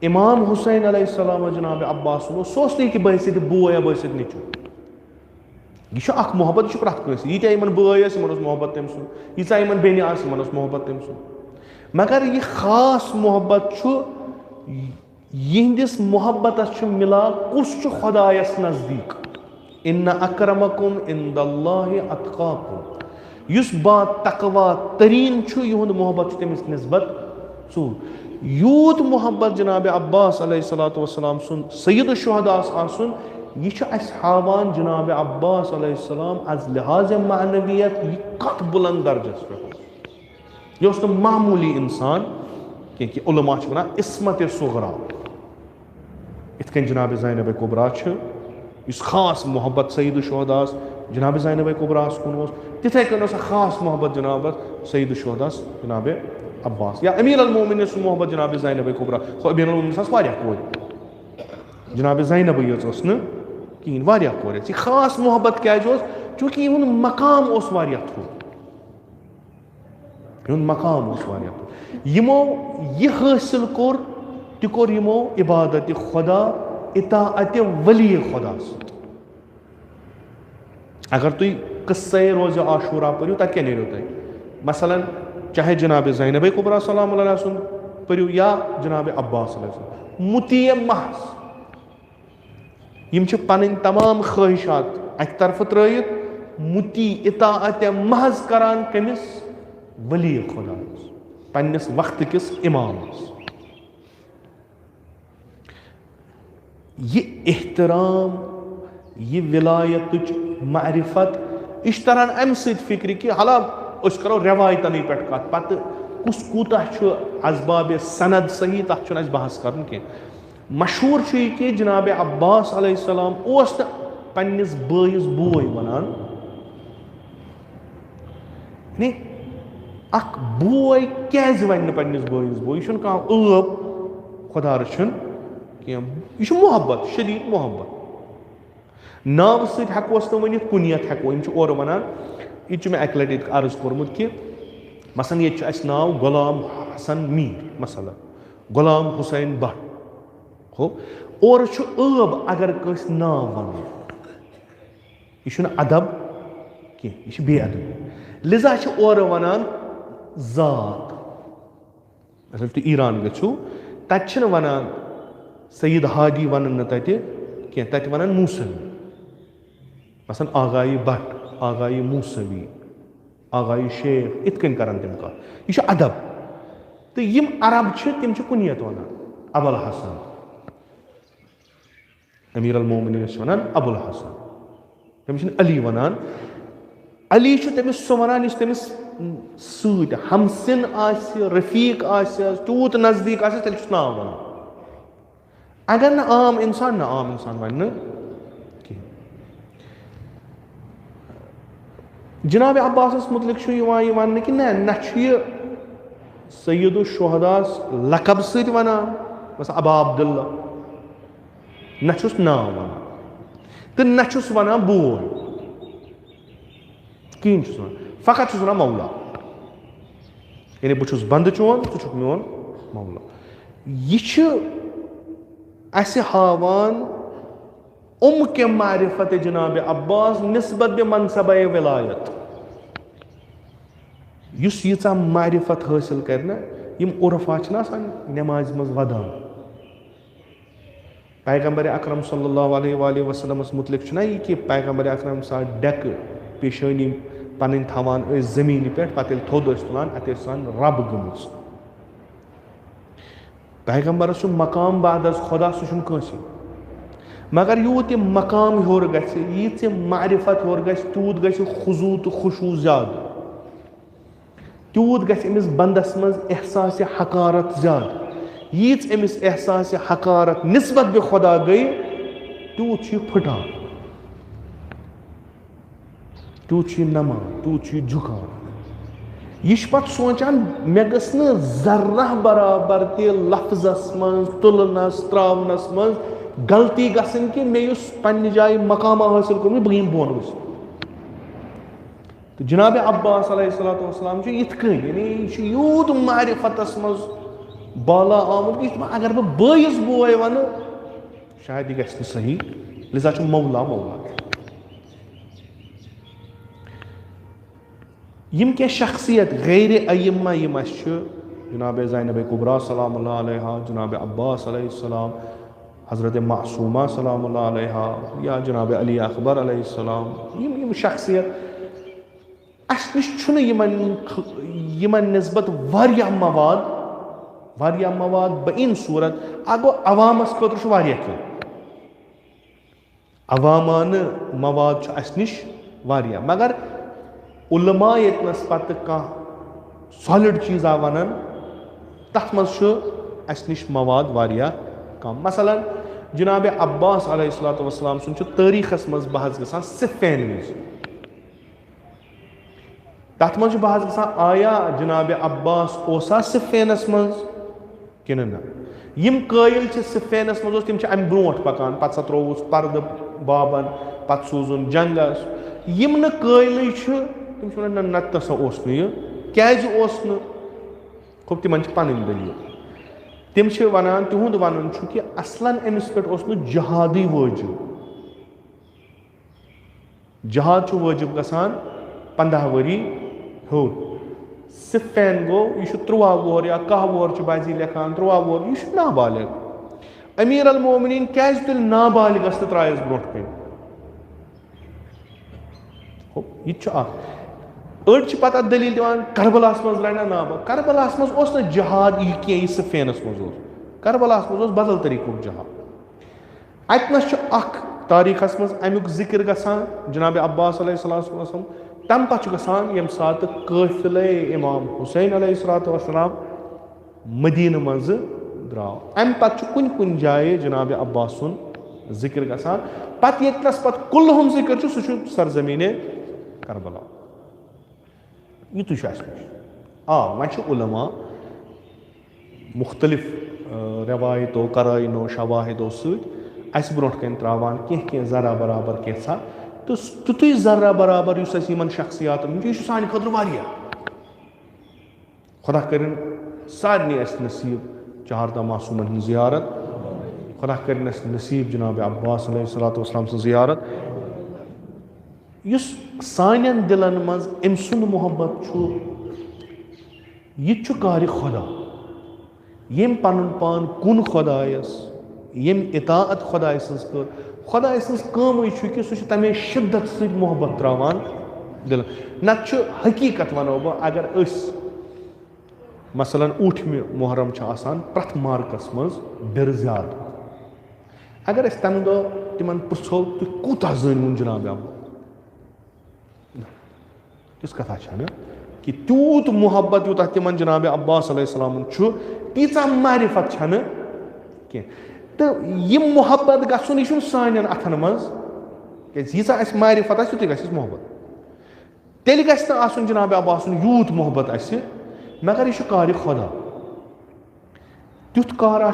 इमाम हुसैन अलैहिस्सलाम जनाब अब्बास सोस कि बह बोय या बह निचु यह मोहब्बत यह प्रत कस यीत्या बय मोहब्बत तम सुन यीत्या बेन मोहब्बत तम सुन मगर यह खास मोहब्बत यहंदिस मोहब्बत मिला कुस खुदायस नजदीक इन्ना अक्रमकुम इंदल्लाहि अत्काकुम युस बात तकवा तरीन युहद मोहब्बत तमिस निस्बत यूत मोहब्बत जनाब अब्बास अलैहिस्सलाम सुन सय्यद शुहदास आसुन यह हावान जनाब अब्बास अलैहिस्सलाम अज लिहाज मानवियत यह कत बुलंद दर्जस पे यह मामूली इंसान कि उलमा वन इस्मत सुगरा इत जनाब ज़ैनब कुबरा इस खास मोहब्बत सय्यद शुहदास जनाब ज़ैनब कुबरास कुन तिथे कन खास मोहब्बत जनाब सय्यद शुहदास जनाब अब्बास या अमीर अल मोमिन मोहब्बत जनाब ज़ैनब कुबरा अमीर अल मोमिन कोर जनाब ज़ैनब यस कहीं वारिया कोर खास मोहब्बत क्या चूँकि यह मकाम वारिया थोड़ मकाम यमो यह हासिल कोर तोर यमो इबादत खुदा इताअत वली खुदा अगर तुम किस्से रोज़ आशूरा पढ़ो तक क्या नो तुम मसलन चाहे जनाब ज़ैनब कुबरा सलाम अलैहा सुन पढ़ो या जनाब अब्बास मुती महज यम पन तमाम ख्वाहिशात अक तरफ त्रयित मुती इताअत महज करान कमिस वली खुदा पन्निस वक्त किस इमाम ये एहतराम ये विलायत मारिफत इस तरह अम फिक्र कि हाला करो रवायतन पे कत पत कुस कूता असबाब सनद सही तथ बहस कर मशहूर कि जनाब अब्बास अलैहिस्सलाम पन्निस बयस बोय वनान अख बोय क्या वन पन्निस बयस बोय यह कह खुदा रचन यह मोहब्बत शदीद मोहब्बत नाव सहित हेकोस न वनित कुनियत हेको इम और वनान ये मे अकि लटि अर्ज कोर्मुत कि मसलन ये अस नाव गुलाम हसन मीर मसला गुलाम हुसैन भट्ट हो और अब अगर कस नाव वन यह अदब कह यह बेअदब लिजा और वनान जात मतलब तुम ईरान गो तत वनान सईद हादी वन तत वनान मूसवी मसलन आगाई भट्ट आगाई मूसवी आगाई शेख इत कन कर तम कह यह अदब तो यम अरब तम कुनियत वन अबुल हसन अमीर अल मोमिनीन वनान अबुल हसन तमिस अली वनान अली तमिस सह वनान तमिस सत हमसिन रफीक तूत नजदीक तेल नाव वन अगर न आम इंसान वन जनाब अब्बास मुतलिक वन कि न सैयद शुहदास लकब सत वनान बस अबा अब्दुल्ला नस नाव वन तो नस वनान बोल कहें फकत वन मौला यानी बहुत बंद चोन तुक मोन मौला यह हावान के मारिफत जनाब अब्बास निस्बत बे मनसब विलायत यीचा मारिफत हासिल करना यम उर्फा नमाज मज वदान पैगंबर अकरम सल्लल्लाहु अलैहि वसल्लम मुतलिक ना यह कि पैगंबर अकरम सा डेक पेशानी पन थवान जमीन पे पे थोद तुलान अत रब गमज पैगंबर मकाम बाद खुदा सह कंसी मगर यूत मकाम होर गीत मारिफत होर तूत गुजू तो खुशू ज्यादा तूत गमिस बंदस मज एहसास हकारत ज्यादा यीच अमिस एहसास हकारत निस्बत बे खुदा गई तूत फटान तूत नमा तूत झुकान यह पे सोचान मे गस जर्रा बराबर ते लफ्जस मज तुलनस त्रावनस मज गलती गसन कि मे पन्ने जाय मकाम हासिल कोर्मुत बह बोन वस तो जनाब अब्बास अलैहिस्सलाम इत यानी यूत मारिफतस मज बाला आमुत अगर बह बयस बोय वन शायद यह गि सही लिजा मौला मौला यम क्या शख्सियत गैर अय्यमा यम जनाब ज़ैनब कुबरा सलामुल्लाह अलैहा जनाब अब्बास अलैहिस्सलाम हज़रत मासूमा सलामुल्लाह अलैहा या जनाब अली अकबर अलैहिस्सलाम यम शख्सियत अस निश यमन निस्बत वारिया मवाद बइन सूरत अगो अवामस खतर क्या अवामान मवाद अस निश वारिया मगर उलमा यतनस पत कह सॉलिड चीज़ा वनान तथ मज अस निश मवाद वारिया कम मसलन जनाब अब्बास अलैहिस्सलातु वस्सलाम सुन तारीखस मज बहस गसान सिफ़ैन विज तथ मज बहस गसान आया जनाब अब्बास ओसा सिफ़ैनस मज किन ना यम कायल सिफ़ैनस मज तम अम ब्रोट पकान पत त्रोवुस पर्द बाबन पत सूजुन जंगस यम न कायल तम नत नसा क्या खूब तिमन पन दलील तम वनान तिहुद वन कि असलन अमिस पे जहादी वाजिब जहाद वाजिब गसान 15 वरी हूर सिफ़ैन गो यह 13 वोर या 10 वोर बाजी लेखान 13 वोर यह नाबालिग अमीर अल मोमिनीन क्या तेल नाबालिगस त्रायस ब्रोट कन यह अड़ पता दलील दिवान करबलास मज लड़ा नाबा करबलास मज जहाद यह कह सिफ़ैनस मज करबलास मज बदल तरीक़ जहाद अतनस तारीखस मज अमुक जिक्र गसान जनाब अब्बास अलैहिस्सलाम तम पे गसान यम सात काफिले इमाम हुसैन अलैहिस्सलातु वस्सलाम मदीन मज द्राव अम पे कुन कुन जाए जनाब अब्बास सुन जिक्र गसान पत यतनस पत कुल्लहुम जिक्र सह सरजमीन करबला युत वन उलमा मुख्तलिफ रवायतों कराइनों शवाहिदों अस ब्रोट कन त्रावान कह जरा बराबर कैसा तो तुतुय जरा बराबर युस अस यमन शख्सियातन यह सान खतर वारिया खुदा करिन सारनी अस नसीब चारदा मासूमन हन जियारत खुदा करिन अस नसीब जनाब अब्बास अलैहिस्सलातु वस्सलाम सं जियारत युस सानन दिलन मज अम सुंद मोहब्बत छु यह छु कार खुदा यम पनुन पान कुन खुदायस यम इताअत खुदाय सन्स कर खुदाय सन्स काम छु कि सह तमे शिद्दत सहित मोहब्बत त्रावान दिल नत छु हकीकत वनो बह अगर अस मसलन ऊठम मुहर्रम आसान प्रथ मार्कस मज बिर ज्यादा अगर अस तम दह तिमन पृछो तुम कूता जानवन जनाब तिस कथा कि तूत मोहब्बत यूत तिमन जनाब अब्बास अलैहिस्सलाम तीचा मारिफत कह तो यह मोहब्बत गसन यह सान अथन मज यीचा अस मारिफत आस यूत गस मोहब्बत तेल गस आसन जनाब अब्बास यूत मोहब्बत अस मगर यह कार खुदा तुथ कारा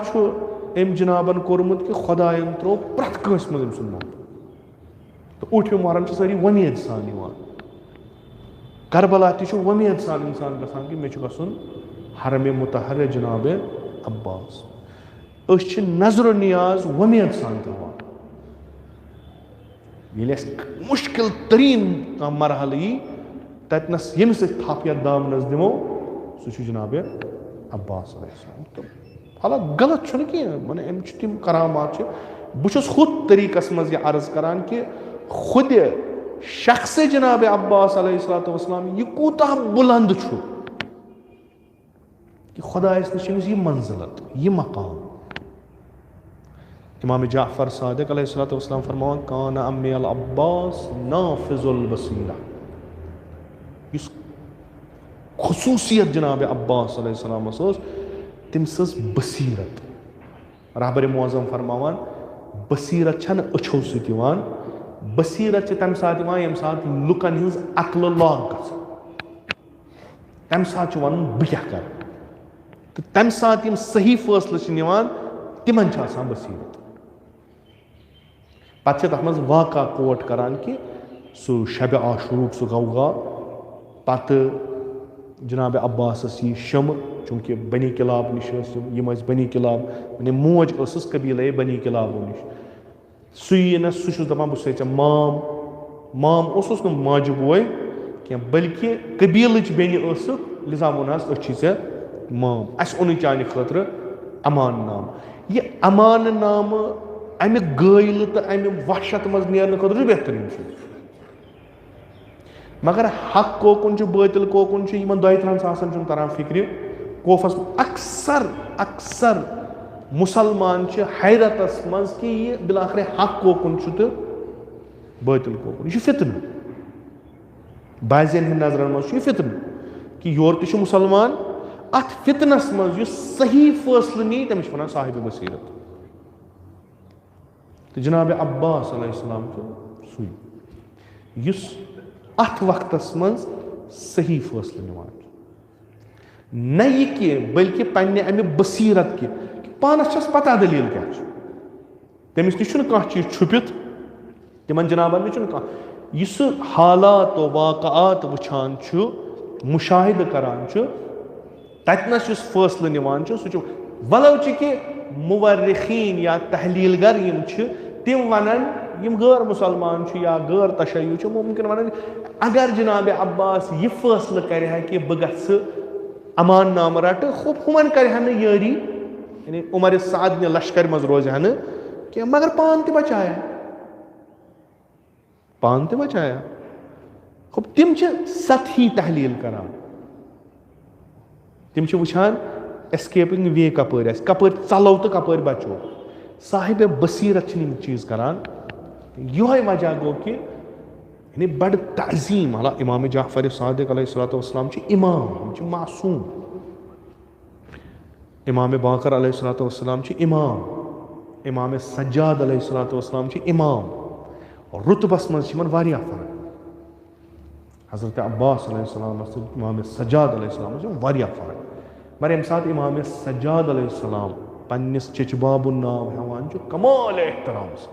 अम जनाबन कोर्मुत कि खुदायन त्रो प्रथ कंस मज अम मोहब्बत तो ऊठम मुहर्रम सारी वमेद सान करबला तह वमेद सान इंसान गसान कि मे गसन हरम मुतहर जनाब अब्बास अस नजर नियाज वमेद सान तरान ये मुश्किल तरीन मरहल यी ततनस यम थप या दामनस दिमो सह जनाब अब्बास अलैहिस्सलाम तो हालात गलत कह माने अम तम करामात बहुत हुत तरीकस मज यह अर्ज करान कि खुद शख्स जनाब अब्बास अलैहिस्सलातु वस्सलाम यह कूता बुलंद कि खुदायस नश यह मंजिलत यह मकाम इमाम जाफर सादिक अलैहिस्सलातु वस्सलाम फरमान कान अम्मी अल अब्बास नाफिजुल बसीरा इस खुसूसियत जनाब अब्बास अलैहिस्सलाम तम बसीरत रहबर मुअज़्ज़म फरमावान बसीरत छन अछो सवान बसीरत तम सात यम सात लुकन हज अक्ल लाग तम सात वन बह क्या कर तो तम सात सही फैसले तिमन बसीरत पे तथ मज वाक़ा कोट करान कि सह शब आशूर सह गौगा पत जनाब अब्बास यह शम चूंकि बनी किलाब नश यम बनी किलाब माने मोज कबील बनी किलाबो नश सुन सह दपान बह चे माम माम न माज बोय कह बल्कि कबील बेन लिजा वोन चे माम अस ओन चान खतर अमान नाम यह अमान नाम अमि गैल तो अमि वहशत मज नेरने खतर बेहतरीन मगर हक कोकुन बातिल कोकुन दय तहन तरान फिक्र कोफस अक्सर अक्सर मुसलमान हैरतस मज कि यह बिलाखिर हक कोकुन तो बातिल कोकुन यह फितन बाज़ियन नजरन मज फितन कि योर तह मुसलमान अत फितनस मज सही फैसले नी तमिस वन साहिब बसीरत तो जनाब अब्बास अलैहिस्सलाम सुई अत वक्तस मज सही फैसले निवान न यह कि बल्कि पन्ने अमि बसीरत कि पानस पता दलील क्या तमिस नश चीज छुपित तिमन जनाबन यह हालात वाक़ात वुछान मुशाहिद करान ततनस फैसले निवान सह वलो कि मुवर्रिखीन या तहलीलगर तिम वनन यम गैर मुसलमान या गैर तशय्युच मुमकिन वन अगर जनाब अब्बास यह फैसले कर कि बह गस अमान नाम रट खूब हुमन कर यारी यानी उमर साद ने लश्कर मज रोज कि मगर पान त बचाया खूब तिम सतही तहलील करान तिम वुछान एस्केपिंग वे कपर चलो तो कपर बचो साहिब बसीरत चीज करान यह वजह गो कि यानी बड़ तज़ीम हाला इमाम जाफर सादिक अलैहिस्सलातु वस्सलाम इमाम मासूम इमाम बाकर अलैहिस्सलातु वस्सलाम इमाम इमाम सज्जाद अलैहिस्सलातु वस्सलाम इमाम रुतबस मज वारिया फर्क हज़रत अब्बास अलैहिस्सलाम इमाम सज्जाद अलैहिस्सलाम वारिया फर्क मगर यम सात इमाम सज्जाद अलैहिस्सलाम पन्निस चचबाबुन नाव हेवान कमाल एहतराम से,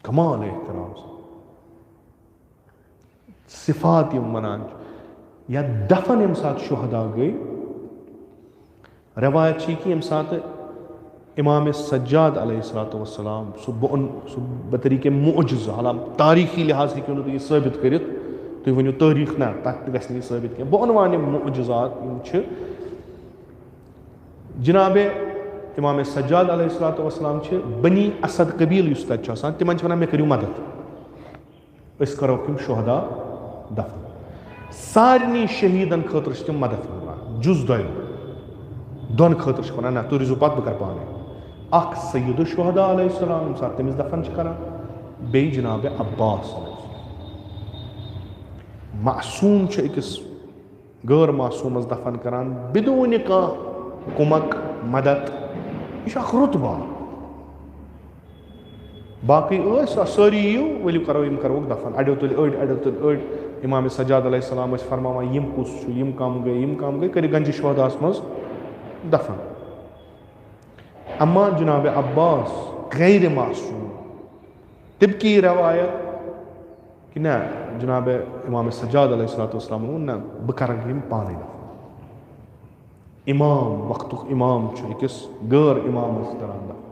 कमाल एहतराम से सिफात यम वनान या दफन यम साथ शुहदा गई। रवायत कि यम साथ इमाम सज्जाद अलैहिस्सलाम सु बतरीके मुअजिज़ हालां तारीखी लिहाज हेकियो न तुम साबित करित, तुम वनो तारीख ना तक गस नह साबित कह बह वन यम मुअजिज़ात जनाब इमाम सज्जाद अलैहिस्सलाम बनी असद कबील युस तत आसान तिमन वनान मे करियो मदद, अस करो तुम शुहदा दफन। सारनी शहीदन खतर तम मदद करवान जुज दोन खतर वन ना तुम रूजू पत बह कर पाने अख सय्यद शुहदा अलैहिस्सलाम साथ तमिस दफन करान बे जनाब अब्बास मासूम अकिस गैर मासूमस दफन करान बिदून कुमक मदद, यह रुतबा। बाकी सारी यू वलियो करो यम करो दफन अड़ो तुल अड़ो तुल अड़। इमाम सज्जाद अलैहिस्सलाम फरमावान यम कुस यम कम गई कर गंज शुहदास मज दफन। अम्मा जनाब अब्बास गैर मासूम तिबकी रवायत कि ना जनाब इमाम सज्जाद अलैहिस्सलाम ना बह कर पाने दफन। इमाम वक्त इमाम अकिस गैर इमाम करान दफन।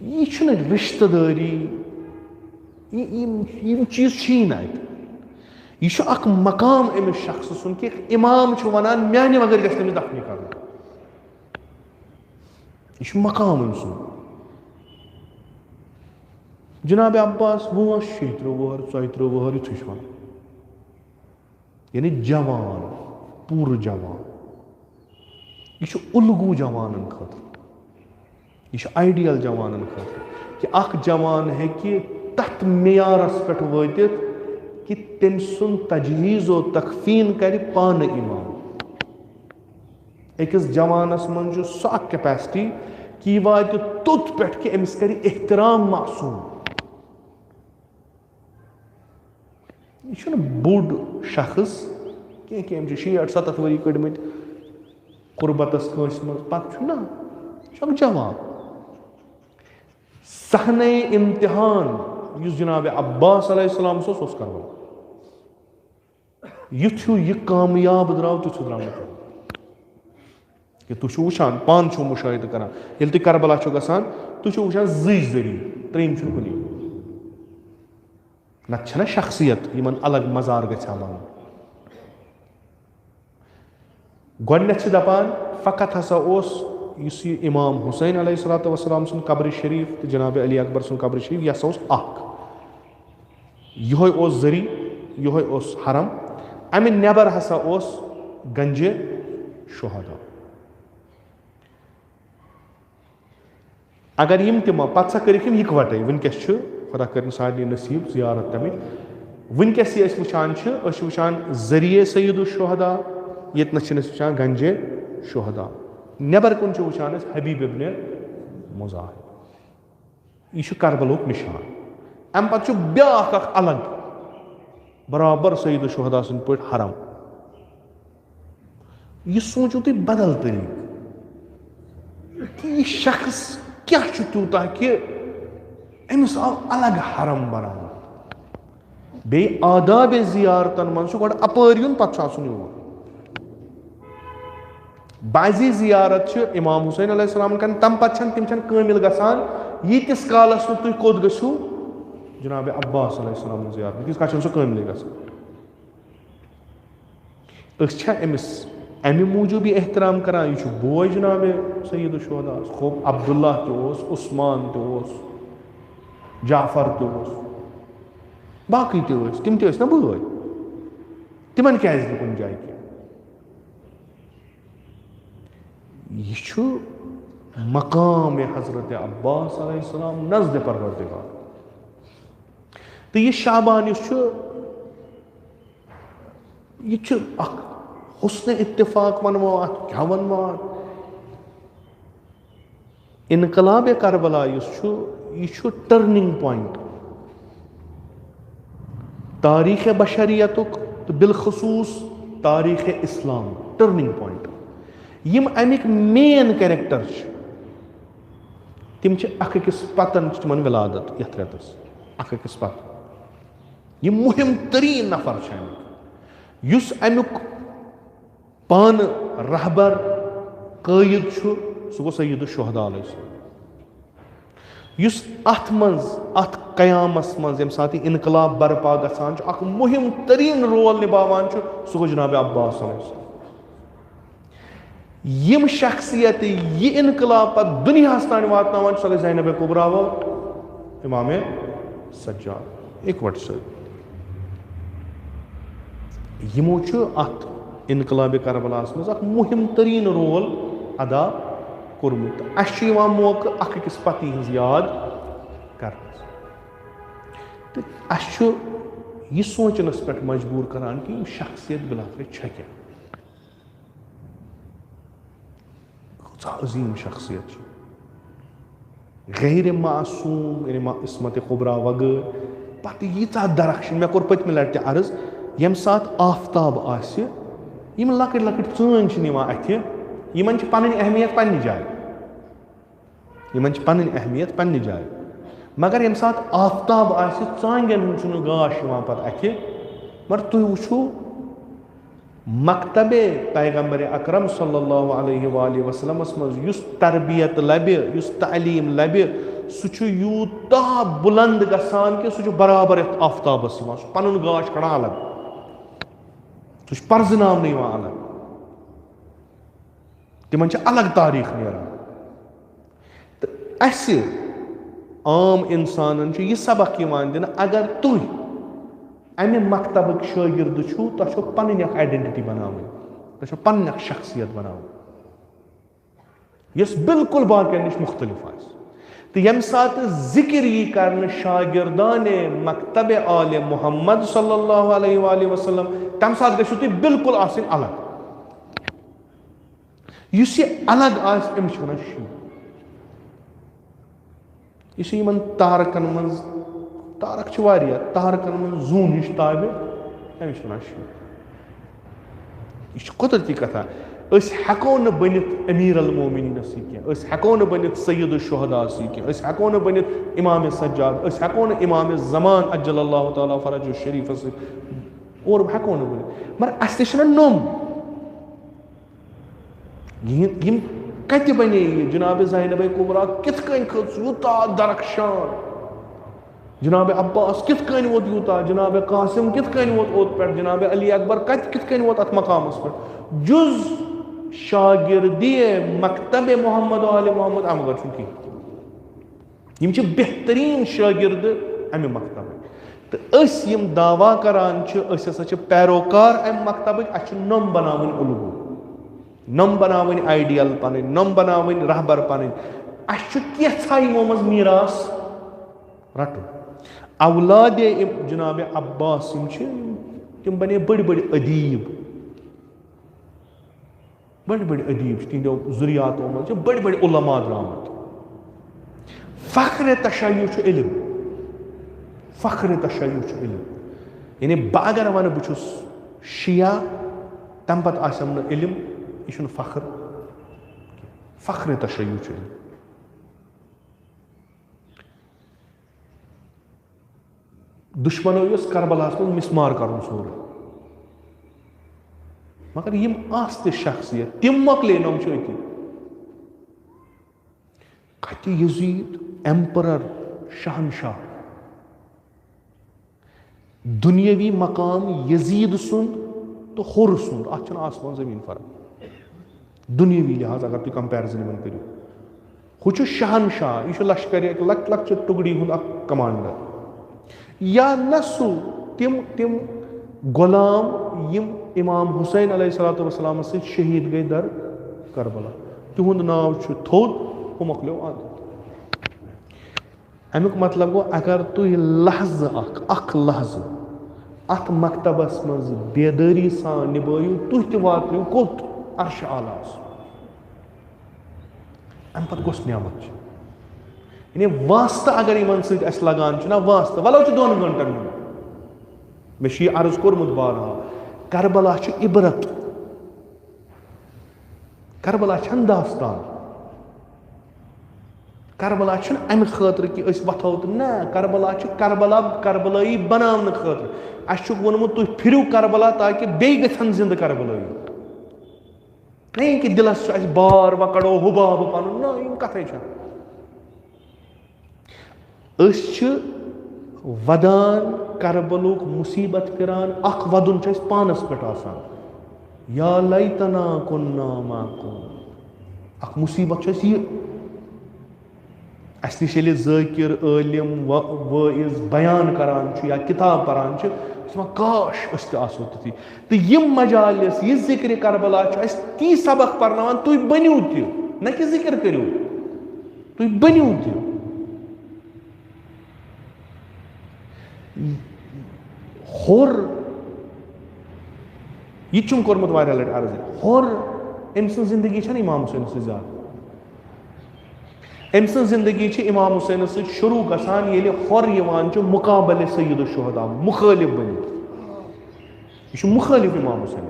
यह रिश्तेदारी यम चीज ना यह मकाम अमिस शख्स सुन कि इमाम वनान म्याने वगर गस तमिस दफन कर, यह मकाम अम सुन। जनाब अब्बास वह 70 वहर 40 वहर युथ वन यानी जवान पूर जवान, यह उलगू जवान खतर, यह आइडियल जवान खतर कि अख जवान है कि तथ मेयारस पे वातित कि तम सुन तजहीज़ो तकफीन कर पान इमाम। अकिस जवानस मन सह कैपेसिटी कि वात तोत पे कि अमिस कर एहतराम मासूम। यह बोड़ शख्स कह 60-70 वरी कड़मत कुर्बतस कंस मज पत जवान सहने इम्तिहान युस जनाब अब्बास अलैहिस्सलाम करवान युथु यह कामयाब द्राव तुथ द्राव कि तुम वुचान पान मुशाहिद कर तुम करबला गसान तुम वुचान जरी त्रीम कुनी ना शख्सियत यमन अलग मजार गछा वन गोडनेथ दपान फ़कत हसा उस इमाम हुसैन अलैहिस्सलाम सुन कब्र शरीफ तो जनाब अली अकबर सुन कब्र शरीफ यह यह जरी यह हरम अमि नबर हसा गंज शुहदा। अगर यम तम पे कर इकवटे वनकस खुदा कर सारे नसीब जियारत तमिक वनकस वुचान जरिए सय्यद शुहदा ये वुचान गंज शुहदा नबर कुन वुचान हबीब इब्न मुजाहिद यह करबलुक निशान। अम पे ब्या अलग बराबर सय्यद शुहदा सुन पे हरम। यह सोचो तुम बदल तरीक कि यह शख्स क्या तूता कि अमिस आव अलग हरम बना बे आदाब जियारतन मन गो अपर युन पे योर बाजी जियारत इमाम हुसैन अलैहिस्सलाम कर तम पे तम कामिल गसान यीतिस कालस तुम कोद गो जनाब अब्बास अलैहिस्सलाम जियारत यीतिस काल सह कामिल गसान अमिस अमि मूजूब यह एहतराम करान यह बोय जनाब सय्यद शुहदा खूब अब्दुल्ला तोस उस्मान तोस जाफर तोस बाकी तम ना बोय तिमन क्या कुन जाय यह मकाम हजरत अब्बास अलैहिस्सलाम नज़्द परवरदिगार। तो यह शाबान यह हुस्न इत्तिफाक वनवो क्या वनवो इनकलाब करबला यह टर्निंग पॉइंट तारीख बशरियत तो बिलखसूस तारीख इस्लाम टर्निंग पॉइंट यम अमिक मेन कैरेक्टर तिम अख अकिस पतन तिमन विलादत यथ रेतस अख अकिस पत यह मुहिम तरीन नफर युस अमुक पान रहबर कायद सह गो सैयद शुहदा युस अथ मज अथ कयामस मज यम साथ इनकलाब बर्पा गसान अख मुहिम तरीन रोल निभावान सह गो जनाब अब्बास यम शख्सियत यह इनकलाब पर दुनियास तान वातनावान सह गई ज़ैनब कुबरा व इमाम सज्जाद इकवट सत यमो अत इनकलाब करबलास मज अख मुहिम तरीन रोल अदा कोर्मुत अस मौका अख अकिस पति हज याद कर तो अस यह सोचनस पे मजबूर करान कि शख्सियत बिलाखिर क्या अजीम शख्सियत गैर मासूम इसमत कुबरा वगैर पत यीचा दरख्श मे कोर पत्म लट अर्ज यम सात आफ्ताब आसि यम लकट लकट चन अथ यमन पन अहमियत पन्ने जाय यमन पन अहमियत पन्ने जाय मगर यम सात आफ्ताब आसि चांगन हुन गाश पत अथ मगर तुम वुचो मकतबे पैगम्बर अकरम सल्लल्लाहु अलैहि वसल्लम मज युस तरबियत लबे युस तालीम लबे सह यूता बुलंद गसान कि सह बराबर आफ्ताबस पन गाश कड़ा अलग सह पर्जनावन अलग तिमन अलग तारीख नेरान तो अस आम इंसान यह सबक दिन अगर तुम अमे मकतब शागिर्द तह पन आइडेंटिटी बनावन तह पन शख्सियत बनावन यस बिल्कुल बाकियन नश मुख्तलिफ तो यम सात जिक्र यी कर शागिर्दान मकतब आल मुहम्मद सल्लल्लाहु अलैहि वसल्लम तम सात गो तुम बिल्कुल आसिन अलग युस यह अलग अमिस वन शी यह यमन तारकन मज तारक तारकन मज जून हिश ताबे अमिस वन शी यह कुदरती कथा हेको न बनित अमीर अल मोमिनीन हेको न बनित सैयद शुहदा हेको न बनित इमाम सज्जाद हेको न इमाम ज़मान अज्जलल्लाहु तआला फरज शरीफ और हेको न बनित मगर अस त नम यम कत बने जनाब ज़ैनब कुबरा कित कन खत यूता दरख्शान जनाब अब्बास कित कन वोत यूता जनाब कासिम कित कन वोत ओत पे जनाब अली अकबर कित कन वोत अत मकामस पे जुज शागिर्दी मकतब मोहम्मद आल मोहम्मद अमगर कहीं बेहतरीन शागिर्द अमे मकतब तो दावा करान पैरोकार अमे मकतब नम बनावन उलगू नम बनावन आइडियल पन नम बनावन रहबर पन असा यमो मज मीरास रटन औलाद जनाब अब्बास तम बने बड़ बड़ अदीब बड़े बड़े अदीब तिंदो जुरियातों मज बड़े बड़े उलमा द्रामत फख्र तशय्युह इल्म फख्र तशय्युह इल्म यानी बह अगर वन बहुस शिया तम पत आसम न इल्म यह फख्र फख्र तशय्युह इल्म दुश्मनों करबलास में मिसमार कर सोर मगर यम शख्सियत तिम मकले नम कत यजीद एम्परर शहनशाह दुनियावी मकाम यजीद सुन तो हुर सुन अत आसमान जमीन फर्क दुनियावी लिहाज अगर तुम कंपेरिजन करो हु शहनशाह यह लश्कर लक लक्च टुकड़ी हुंद कमांडर या नसु तिम तिम गुलाम यम इमाम हुसैन अलैहिस्सलातु वस्सलाम से शहीद गई दर करबला तिहुंद नाव थोद हु मकलो आदत अमुक मतलब गो अगर तु लहज अख लहज अत मकतबस मज बेदारी सान निभायु तुह त वातु कोत अर्श आलास अम पत गोस नियामत यानी वास्ता अगर इन सत लगान ना वास्ता वलो 2 घंटन मे अर्ज कोर्मुत बारहा करबला इबरत करबला छन दास्तान, करबला छन अमि खतर कि अस वथो तो ना, करबला छ करबला करबलाई बनावन खतर। अस वोनमुत तुम फिरू करबला ताकि बे गन जिंद करबलाई, नहीं कि दिलस बार व कड़ो हुबाब पन ना, यम कथे वदान करबलुक मुसीबत फिरान अख वदुन पानस पे आसान, या लैतना कुन्ना माकुम, अख मुसीबत ये अस निश ज़ाकिर आलिम वाइज बयान करान या किताब परान काश अस आसो ती तो यम मजालिस यह जिक्र करबला ती सबक परनावान, तुई बनियो ति न कि जिक्र करियो, तुई बनियो ति। होर यह चुम कोर्मुत वारिया लट अर्ज, होर अम सं जिंदगी छन इमाम हुसैन से ज्यादा, अम सं जिंदगी छ इमाम हुसैन से शुरू गसान येले होर यवान छ मुकाबले सय्यद शुहदा, मुखालिफ बन, यह मुखालिफ इमाम हुसैन।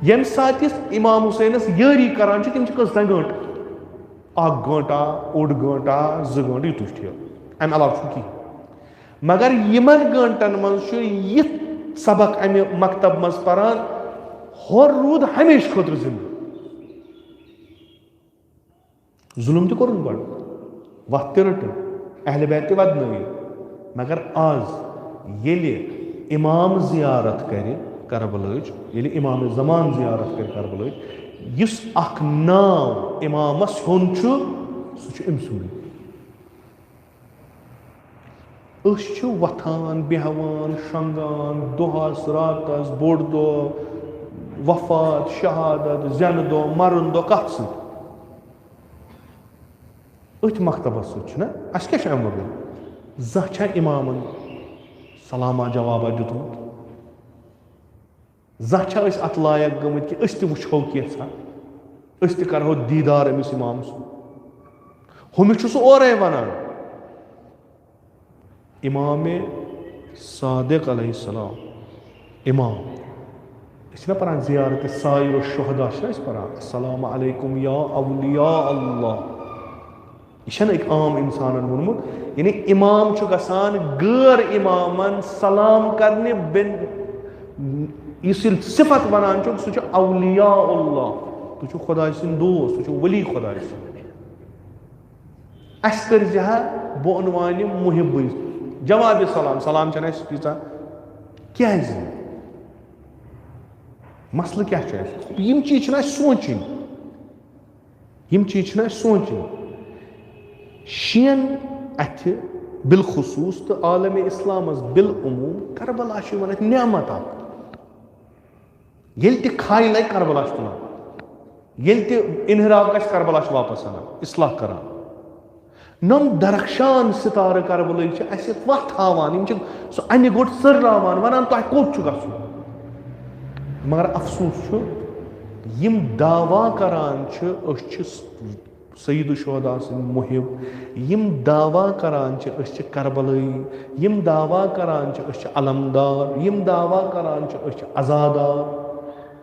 यम सात इमाम हुसैनस यारी करान छ, तिम छ कस गंट, अख गंटा, ओड गंटा, 2 गंट युत अम अलाव कह, मगर यमन गंटन मज यह सबक अमि मकतब मज परान, होर रूद हमेश खुद जिंद। जुलुम तो कोरुन गड, वत रट, अहल बैत वदन, मगर आज येले इमाम जियारत करे करबलच, येले इमाम जमान जियारत करे करबलच, युस अख नाव इमामस होन छु सु छु अमसुंदे। वथान बेहवान शंगान दोहस रातस बोड़ दो वफात शहादत जन दो मरन दो कत सत अथ मकतबस ना अस क्या वगैरह जह इमामन सलामा जवाबा दितमुत, जह अत लायक गमत कि अस वो कैसा, अस करो दीदार अमिस इमाम हुमिस ओरे वनान इमाम सादिक अलैहिस्सलाम इमाम इसना परान ज़ियारत साइर शुहदा परान अस्सलामु अलैकुम या औलिया अल्लाह, यह एक आम इंसान वोनमुत, यानी इमाम गसान गैर इमामन सलाम करने बिन इस सिफत वनान सह औलिया अल्लाह, तुझ खुदा सिंद दोस्त, तुझ वली खुदा अस कर बोनवान मुहिब जवाब सलाम, सलाम तीचा क्या मसल क्या यम चीज सोचन, यम चीज सोचन शीन अथ बिलखसूस तो आलम इस्लाम बिलउमूम करबला नेमत ये खाई लगे करबला तुलान, ये इनहराफ गि करबला वापस आना इस्लाह करान, नम दरख्शान सितार करबल वत हावान सह अन गोट सर्रावान वनान तुह कोत गु, मगर अफसोस यम दावा करान सय्यद शुहदा मुहिब, यम दावा करान करबलाई, यम दावा करान अलमदार, यम दावा करान अजादार,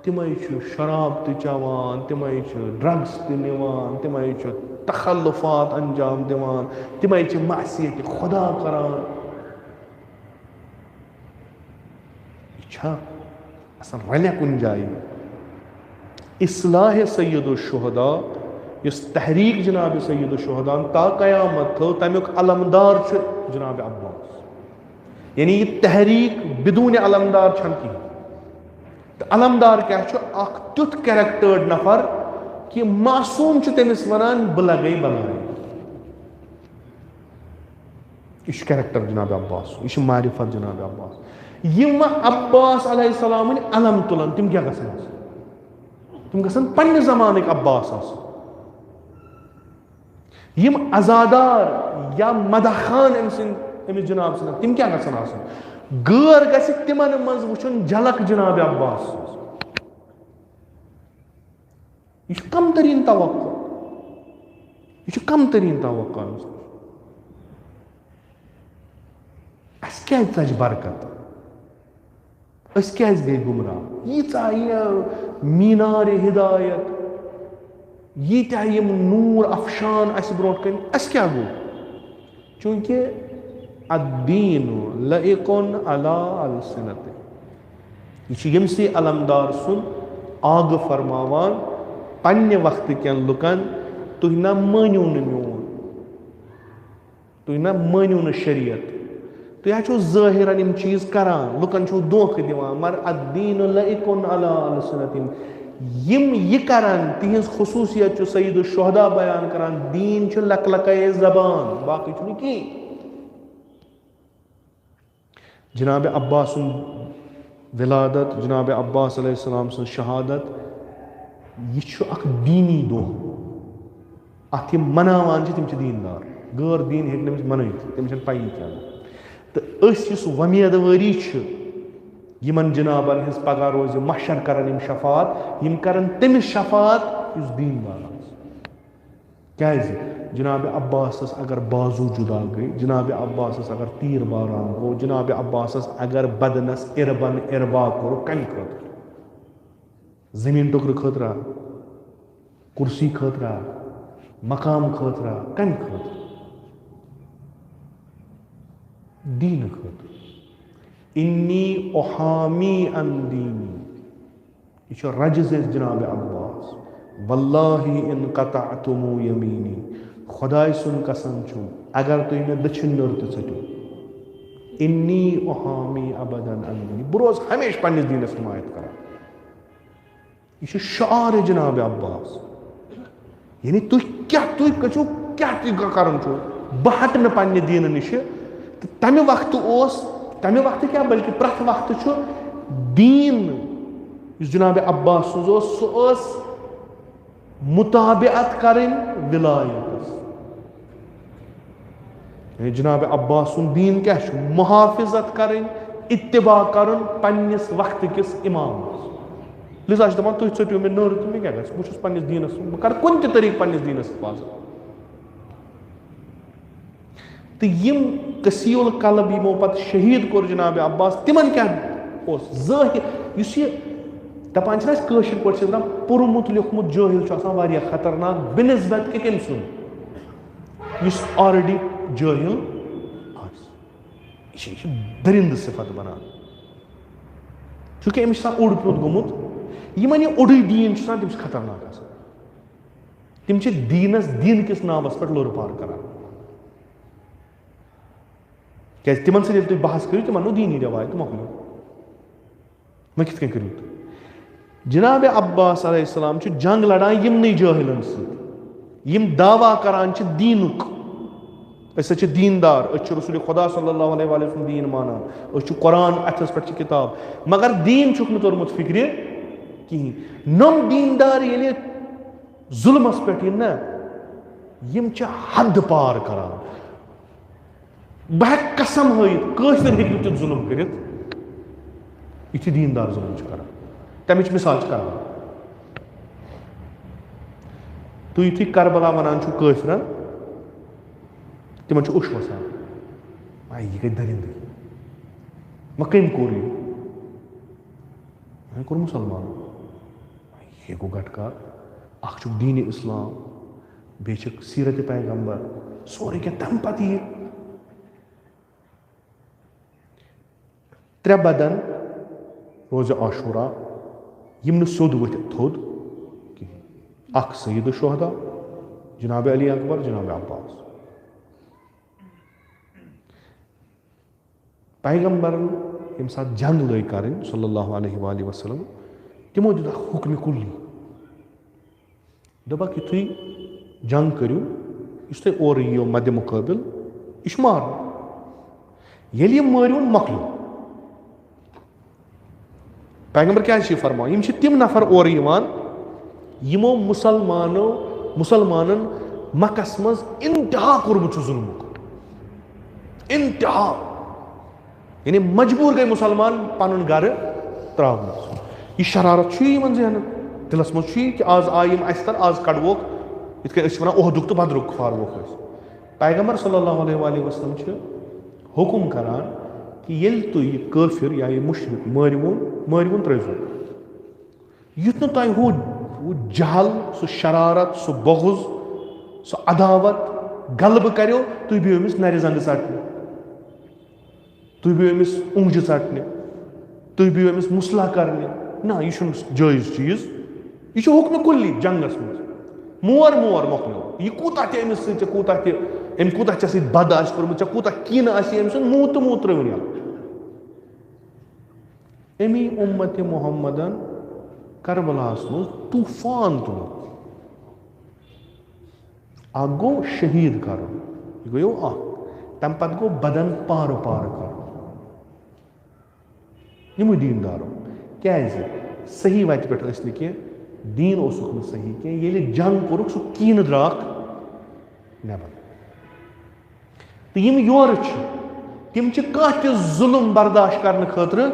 तिमै शराब तो चवान, तिमै ड्रग्स तो निवान, तिमै तखल्लुफात अंजाम दिवान, तिमै मासियत खुदा करान, यह रलिया कुन जाए इस्लाह सय्यद शुहदा इस तहरीक जनाब सय्यद शुहदा ता कयामत थो तमुक अलमदार जनाब अब्बास, यानी यह तहरीक बिदून अलमदार छन कहीं, तो अलमदार क्या तुथ कैरेक्टर्ड नफर कि मासूम तमिस वनान बह लगे बनाए, यह कैरेक्टर जनाब अब्बास, यह मारिफत जनाब अब्बास, यम अब्बास अलैहिस्सलाम अलम तुलन तिम क्या तिम गसन पन्ने ज़माने अब्बास यम अजादार या मदखान अमिस जनाब सद तिम क्या गैर गि तिमन मज वुचन झलक जनाब अब्बास, यह कम तरीन तवक्को, यह कम तरीन तवक्को अस क्या बरकत अस क्या गई गुमराह यीचा मीनार हिदायत यीत्या यम नूर अफशान अस ब्रोट कन अस क्या गो चूंकि अद्दीन लइकुन अला अलसिनत यह यमसे अलमदार सुन आग फरमावान पन्ने वक्त कन लुकन तुह ना मानियो न मोन तुह ना मानियो न शरीयत तुह छो ज़ाहिरन यम चीज करान लुकन छो धोख दिवान मगर अद्दीन लइकुन अला अलसिनत यम यह करान तिहज खुसूसियत चो सईद शुहदा बयान करान दीन छो लकलकाए ज़बान बाकी छु की जनाब अब्बास विलादत जनाब अब्बास अलैहिस्सलाम सुन शहादत यह दीनी दो अत मनावान तिम दीनदार गैर दीन हेक नमिस मनइथ तमिस पई क्या तो वमेदवारी यमन जनाबन हज पगह रोज महशर करन यम शफात यम करन तमिस शफात युस दीनदार क्या जनाब अब्बास अगर बाजू जुदा गई जनाब अब्बास अगर तीर बारान गो जनाब अब्बास अगर बदनस इरबन इरबा करो कम खतर जमीन टुकर खतरा कुर्सी खतरा मकाम खतरा कम खतर दीन खतर इन्नी ओहामी अन दीनी यह रजज जनाब अब्बास वल्लाहि इन कतअतुमु यमीनी खुदाय सुन कसम छु अगर तुम मे दक्षिण नर तो छटो इन्नी ओहामी अबदन अन दीनी बह रोज हमेशा पन्निस दीनस हिमायत कर यह शार जनाब अब्बास यानी तुम क्या कर बह हट न पन्ने दीन निश तमे वक्त क्या बल्कि प्रथ वक्त दीन जनाब अब्बास सुस मुताबिअत करें विलायतस जनाब अब्बास दीन क्या मुहाफिजत करें इत्तिबा करें पन्निस वक्त किस इमाम लिजा दपान तुम षटो मे नर तो मे क्या बहुत पन्निस दीनस बह कर कुन तरीक पन्निस दीनस हिफाजत तो यम कसीउल कलब यमो पत शहीद कोर जनाब अब्बास तिमन क्या ज़ाहिर दपान कशिर पे पुरमुत लिखमुत जाहिल खतरनाक बिनिस्बत कम सुन ऑलरेडी जाहिल यह दरिंद सिफत बनान चूंकि अमिस उड़ प्योत गोमुत यमन यह उड़ दीन तम खतरनाक तम दीनस दीन किस नामस पे लोर पार करान क्या तिमन से तुम बहस करो तिम नो दीनी रवायत मकलो मे कित करूँ जनाब अब्बास अलैहिस्सलाम जंग लड़ान यमन जाहिलन सम दावा करान दीनुक दीनदार रसूल खुदा सल्लल्लाहु अलैहि वसल्लम दीन मानान कुरान अथस पे किताब मगर दीन न तोरमुत फिक्र कहीं नम दीनदार ये जुल्मस पे यम हद पार करान बह कसम हफिर हेक् जुल्म कर दीनदार जुल्म कर तमिच मिसाल कर तो युथु करबला वनान काफिरन तिमन उश वसान यह गई दरिंद कम कोर यह कोर मुसलमान यह गो गटकार अख दीन इस्लाम बे सीरत पैगम्बर सोरे क्या तम पत यह त्रे बदन रोज आशूरा यम सोद वथ थोद कहीं अख सईद शुहदा जनाब अली अकबर जनाब अब्बास पैगम्बरन यम साथ जंग लग कर सल्लल्लाहु अलैहि वसल्लम तमो दित हुक्म कुल्ली दपक युथु जंग करू इस तुम और यो मद मुकाबिल यह मार ये मारियोन मकलो पैगम्बर क्या फरमान यम तिम नफर और यमो मुसलमानन मकस मज इंतहा कोर्मुत जुल्मुक इंतहा यानी मजबूर गए मुसलमान पन गर त्रावन यह शरारत जहन दिलस मज कि आज आय तर आज कड़वोक इत वन ओहदुक तो बदरुक फारूक पैगम्बर सल्लल्लाहु अलैहि वसल्लम हुकुम करान कि येल तुह काफिर या ये मुशरिक मारिवुन त्रैवुन युथ न तुह वो जहल सह शरारत सह बगुज सह अदावत गलब करो तुह बिहो अमिस नर जंग षटने तुह बिहो अमिस उंगज षटने तुह बिहो अमिस मुसला करने ना यह जायज चीज यह हुक्म कुल्ली जंगस मज मोर मोकलो यह कूता अमिस कूता अम कूता चे बद कोर्मुत कूता कीन अम सुन मुँह तो मुँह त्रुन अमी उम्मत मोहम्मदन करबलास मज तूफान तुल अख गो शहीद कर यह गो तम पत गो बदन पार पार कर यमो दीनदारो क्या सही वत पे कह दीन ओसुक सही कह ये जंग कोरुक सह कीन द्राक नबर तो यम योर तिम कह जुल्म बर्दाश्त करने खतर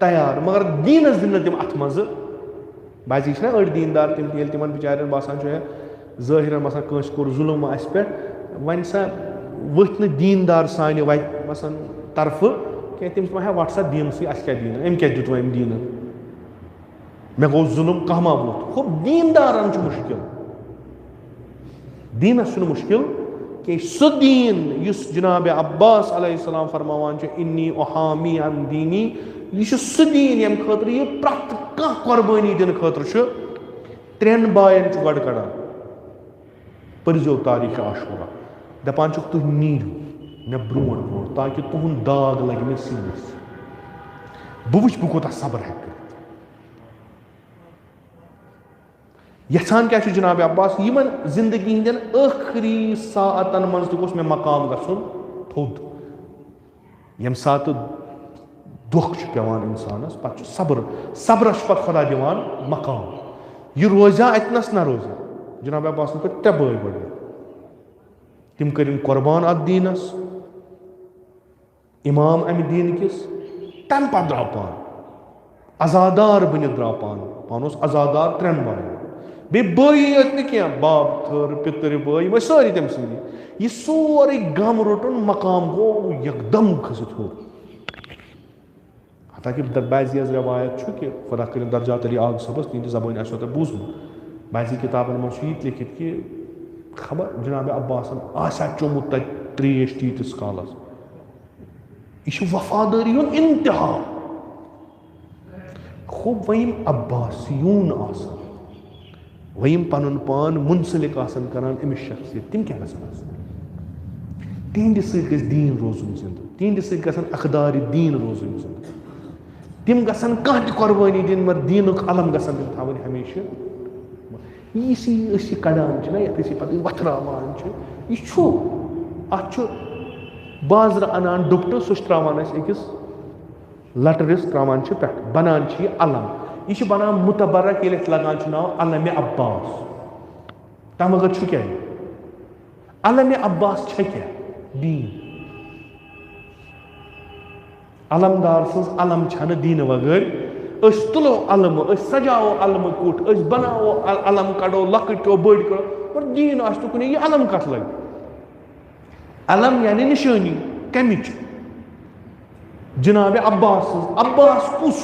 तैयार मगर दीनस दिन तिम अत मज बाजी ना अड़ दीनदार तिम तिम बिचार बसान ज़ाहिर मसान कंस कोर जुल्म अस पे वन सा वथ न दीनदार सान वत मसान तरफ क्या तिम है वट सा दीन सी अस क्या दीन अम क्या दुत अम दीन मे गो जुल्म कहमा वोत खूब दीनदारन मुश्किल दीनस मुश्किल कि सह दीन युस जनाब अब्बास अलैहिस्सलाम फरमावान इन्नी ओहामी अन दीनी यह सह दीन यम खतर यह प्रत कह कुर्बानी दिन खतर त्रेन बायन गड कड़ान परजो तारीख आशूरा दपान तुह नीरू मे ब्रोट ब्रोट ताकि तुहद दाग लगे मे सीनस बह वुच बह कोता सब्र हेक यछान क्या जनाब अब्बास यमन जिंदगी हंदन आखिरी सातन मज तोस मे मकाम गसुन थोद यम सात दुख पेवान इंसानस पे सब्र सब्रस पे खुदा दिवान मकाम यह रोजा अतनस ना रोजा जनाब अब्बास पे त्रे बय बड़ तिम करिन कुर्बान अत दीनस इमाम अमि दीन किस तम पे द्राव पान आजादार बन द्राव पान आजादार त्रेन बायन बे बई क्या बाब थर पितर बई सारी तम सदी यह सोरे गम रोटन मकाम गो एकदम खसित हो हालांकि बाजी रवायत कि खुदा कर दर्जात अली आग सबस तीन जबान आसो तो बूजम बाजी किताबन मज लिखित कि खबर जनाब अब्बासन आसा चोमुत तक त्रेश तीतिस कालस यह वफादारी हुन इंतहा खूब वहीम अब्बासियून आसन वहीम पन पान मुंसलिक आसन करान अमिस शख्सियत तिम क्या तिहंद सत दीन रोजुन जिंद तिहंद सत अखदार दीन रोजुन जिंद तिम गसन कह कुर्बानी दिन मगर दीनुक अलम गसन तिम थवन हमेशा यह कड़ान ना ये पे वथरावान यह अत बाजर अनान दुपट सह त्रावान अकिस लटरिस त्रावान पे बनान यह अलम यह बनान मुतबरक ये लगान नाव अलम अब्बास तम अगर क्या अलम अब्बास क्या दीन अलमदार सज अलम छन दीन वगर तुलो अलम सजाओ अलम कुट बनाओ अलम कड़ो लकटो बड़ करो और दीन आन यह अलम कत लग अलम यानी निशानी कमिच जनाब अब्बास कुस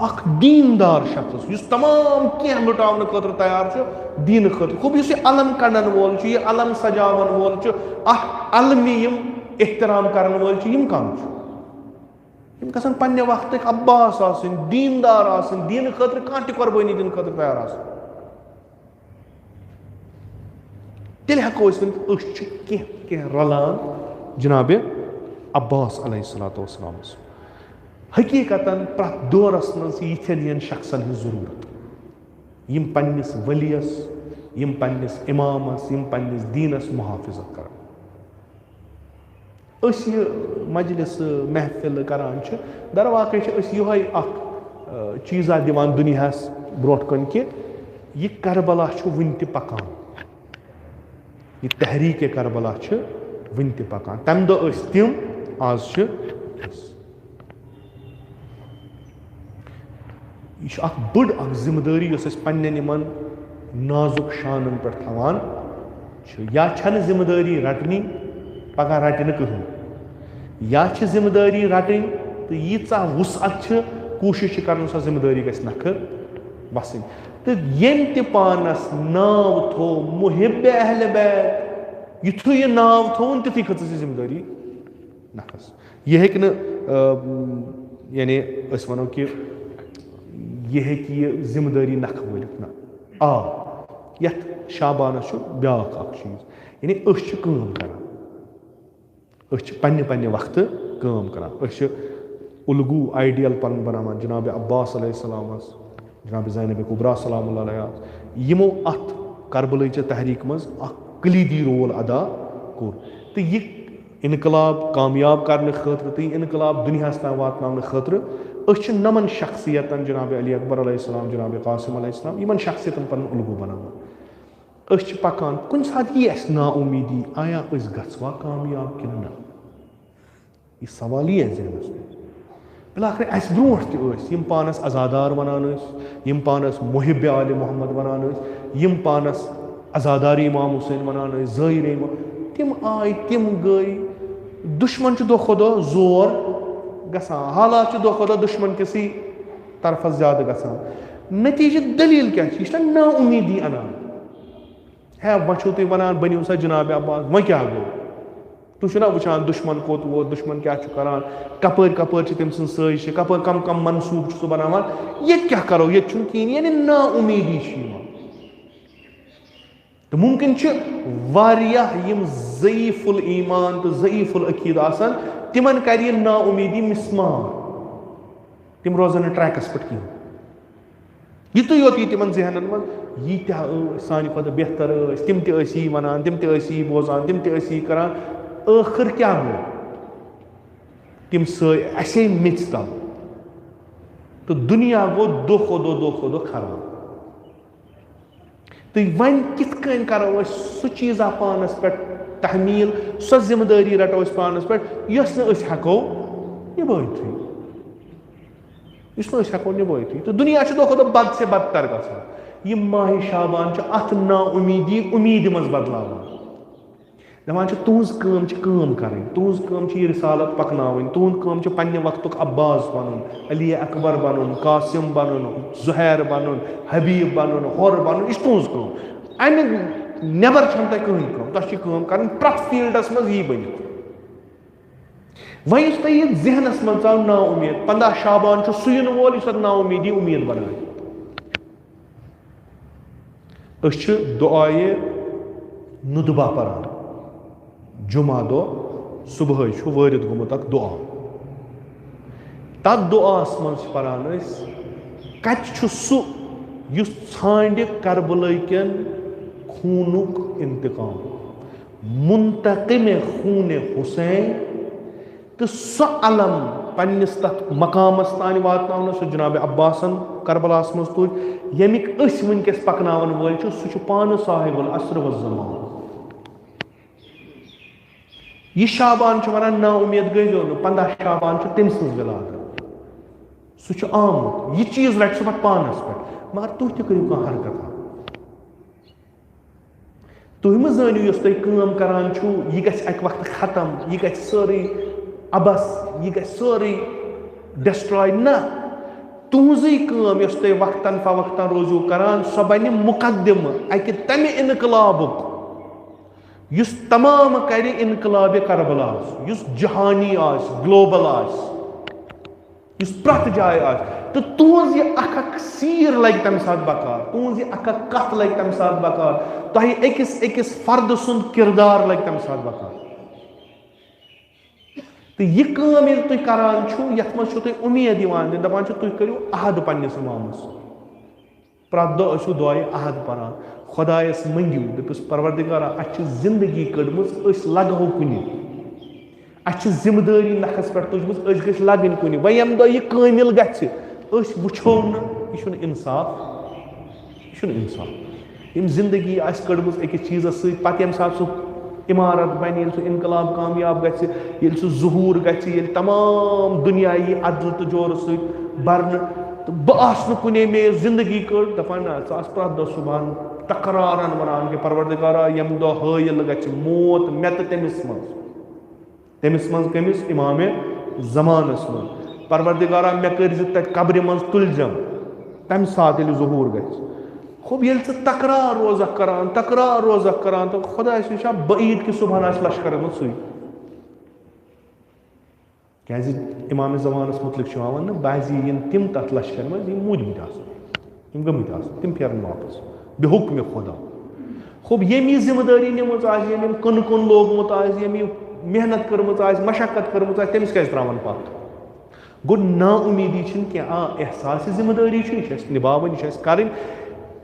अख दीनदार शख्स युस तमाम क्या लुटावन खतर तैयार दीन खतर खूब युस अलम कड़न वोल यह अलम सजावन वोल अख अलमी यम एहतराम करन वोल यम कम गसन पन्ने वक्त अब्बास आसन दीनदार आसन दीन खतर कह कुर्बानी दिन खतर तैयार आसन तेल हेको कह रलान जनाब अब्बास अलैहिस्सलातु वस्सलाम हकीकतन प्रत दौरस मज यिथन शख्सन हज जरूरत यम पन्निस वलियस यम पन्निस इमामस यम पन्निस दीनस मुहाफिजत कर मजलिस महफिल करान दर वाक़ यह चीज़ा दिवान दुनियास ब्रोट कन कि यह करबला वन त पकान यह तहरीक करबला वन त पकान तम दो तिम आज यह बड़ जिम्मेदारी पन्न नाजुक शानन पे थवान या जिम्मेदारी रटनी पगह रट कहीं या जिम्मेदारी रटन तो यीचा वुसअत कोशिश कर सो जिम्मेदारी गई नख बसन तो यम त पानस नाव थो मुहिब अहल बैत युथु यह नाव थोन तिथि खच जिम्मेदारी नखस यह हेक यानी वनो कि यह हेक जिम्मेदारी नख वलित ना आ यथ शाबानस ब्या चीज यानी कर पन्ने वक्त कर उलगू आइडियल पन बनान जनाब अब्बास अलैहिस्सलामस जनाब ज़ैनब कुबरा सलाम यमो अत करबलैच तहरीक मज कलीदी रोल अदा कोर तो यह इनकलाब कामयाब करने खतर तो यह इनकलाब दुनियास ताम वातनावन खतर नमन शख्सियतन जनाब अली अकबर अलैहिस्सलाम जनाब कासिम अलैहिस्सलाम यमन शख्सियतन पन उलगू बनान पकान कुन सात यह नाउमीदी आया गवा कामयाब कि ना यह सवाल ही जहनस में बिलाखिर अस ब्रोट तम पानस आज़ादार वनान यम पानस मुहिब आल मोहम्मद वनान यम पानस आज़ादार इमाम हुसैन वनान ज़ाहिर इमाम तम आय तम गई दुश्मन दो खो दो जोर गसान हालात दो खो दो दुश्मन किसी तरफ ज्यादा गसान नतीजे दलील क्या ना उम्मीदी अनान है वो तुम वनान बनो सा जनाब अब्बास वह क्या गो तुम वुचान दुश्मन कोत वो दुश्मन क्या करान कपर कपर तम सज कपर कम कम मनसूब सह बनान ये क्या करो ये कहीं यानी ना उम्मीदी तो मुमकिन यम ज़ईफुल ईमान तो ज़ईफुल अकीद आसन तिमन कर ना उम्मीदी मिसमार तिम रोजन ट्रैकस पे कहीं युत योत तिमन जहनन मज यीत्या सानि खुद बेहतर तिम ती वनान तिम ती बोजान तिम ती करान आखिर क्या गो तिम ससे मिच तल तो दुनिया गो दो खो दो खराब तो वन कित करो सह चीज़ पानस पे तहमील सो जिम्मेदारी रटो पानस पे हेको निभैत हेको निभैत तो दुनिया दो खो दो बद से बदतर गई माह शाबान अत ना उम्मीदी उम्मीद मज बदलावान दपान तुम कर तुज रिसालत पकन तुंद पन्ने वक्त अब्बास बन अली अकबर बन कासिम बन जुहैर बन हबीब बन हर बन यह तुज अमि नबर तुम कर प्रत फील्डस मज यी बन वह तुम जहनस मज आव ना उम्मीद 15 शाबान सुन वोल ना उम्मीदी उम्मीद बनाए दुआए नुदबा परान जुमा दो सुबह वारिद गोमुत दुआ तथ दुआस मज परान कत सह छांड करबलै केन खूनुक इंतकाम मुंतकिम खून हुसैन तो सह अलम पन्निस तथ मकामस तान वातनावन सह जनाब अब्बासन करबलास मज तुज यमिक वनकस पकनावन वल सह पान साहिबुल असर व ज़मान यह शाबान वनान ना उम्मीद गई 15 शाबान तम सज विलादत सह आमुत यह चीज रट सह पानस पे मगर तुम तू कह हरकत तुम जानियो तुम करान यह गक वक्त खत्म यह ग सारी अबस यह ग सारी डिस्ट्रॉय ना तुझे तुम वक्तन फवक्तन रोजू करान सह बन मुकदम अकि तम इनकलाबुक युस तमाम कर इनकलाब करबलास जहानी ग्लोबल युस प्रत जाय तो तुज यह सीर लग तम सात बकार तुज यह कत लग तम सात बकार तुह अकिस फर्द सुंद किरदार लग तम सात बकार तो यह तुम करान यथ मज तुम उम्मीद दपान तुम करो अहद पन्निस इमामस प्रत दो दुआए अहद परान खुदायस मंगू दपस परवरदिगारा जिंदगी कड़म लगो कुन जिम्मेदारी नखस पे तुजम गई लगन कुन वह यम दह यह कामिल गो न यह इंसाफ यम जिंदगी कड़म अकिस चीज़ सत यम सात सह इमारत बन सह इनकलाब कामयाब गि सह ज़हूर गि तमाम दुनियाई अदल तो जोर सत बरन तो बह कुने मे जिंदगी कड़ दपान प्रत दह सुबह तकरारन वनान कि परवरदिगारा यम दह हायल गि मौत मे तो तमिस मज तमिस मज कमिस इमाम ज़मानस मज परवरदिगारा मे कर तत कब्र मज तुलजम तम सात ये ज़हूर गस खूब ये तकरार रोज़ करान तो खुदा बईद कि सुबह लश्कर सु क्या इमाम ज़मानस मुतलिक वन बाजी इन तिम तथ लश्कर मज मूदमित गमित तिम फेरन वापस बेहुक्म खुदा खूब यमी जिम्मेदारी निमुत यम कन कन लोगमुत यमी मेहनत कर्म मशक्कत कर्म तमिस क्या त्रावन पत गो ना उम्मीदी एहसास जिम्मेदारी निभावन कर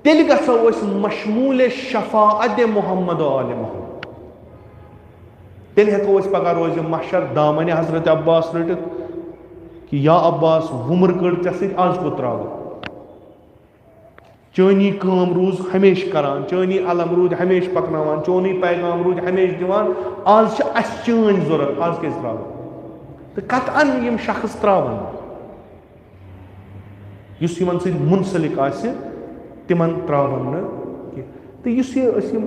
तेल गो मशमूल शफाअत मोहम्मद आल मोहम्मद तेल हेको पगह रोज मशर दामन हजरत अब्बास रटित कि या अब्बास वुमर कड़ ऐ आज को त्राव चोनी काम रूज हमेश करान चोनी अलम रूद हमेश पकनावान चोनी पैगाम रूद हमेश दिवान आज चान जरूरत आज क्या त्राव तो कतन यम शख्स त्रावन युस यमन सि मुंसलिक आसि तिमन त्रावन न तो युस ये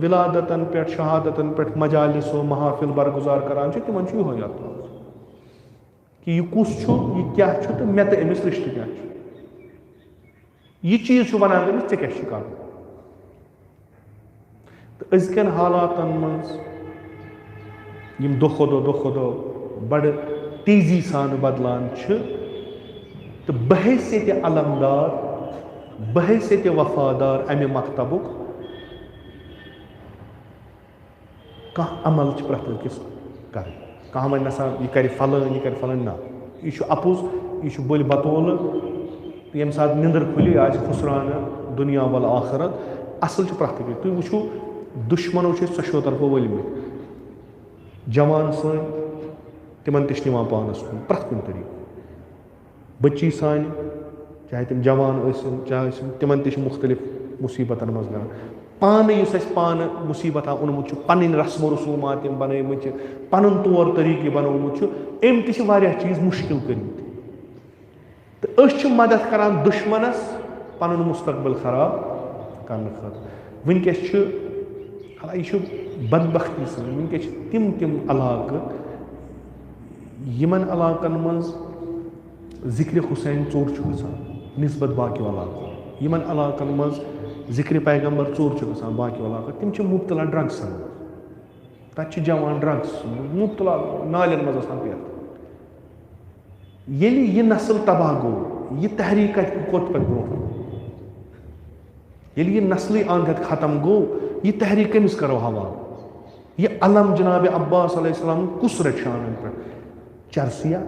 विलादतन पे शहादतन पे मजालिसो महाफिल बरगुजार करान तिमन यो याद कि यह कुस यह क्या तो मे तो अमिस रिश्ते क्या यह चीज वनान तमिस क्या कर तो अजकन हालातन मज यम दो खो बड़ तेजी सान बदलान तो बहैसियत अलमदार बहैसियत वफादार अमे मकतबुक कह अमल प्रत अकिस कर कह वन नसा यह कर फलान ना यह अपुज यह बल बतौल तो यम सात निंदर खुली आज खुसरान दुनिया वाल आखरत असल प्रत तुम वो दुश्मनों चशो तरफो वलमित जवान सन तिमन तमान पानस कुन प्रत कुन तरीक बच्ची सान चाहे तुम जवान चाहे तिमन मुख्तलिफ मुसीबतन मज कर पान पान मुसीबत ओनमुत पन रस्म रसूमात बनमत पन तौर तरीक बनोमुत अम चीज़ मुश्किल कर्मत तो मदद करान दुश्मनस पन मुस्तकबिल खराब करने खतर वनकस यह बदबख्ती वनकस तिम इलाक यमन इलाकन मज जिक्र हुसैन चोर गसान निस्बत बाकी इलाकों यमन इलाकन मज जिक्र पैगम्बर चोर गसान बाकी इलाकों तिम मुब्तला ड्रग्सन तत जवान ड्रग्स मुब्तला नालन मज पे ये नस्ल तबाह गो यह तहरीक कोत पे ब्रो ये नस्ल अंद खत्म गो यह तहरीक कमिस करो हवाल यह अलम जनाब अब्बास अलैहिस्सलाम कुस रट शान पे चरसिया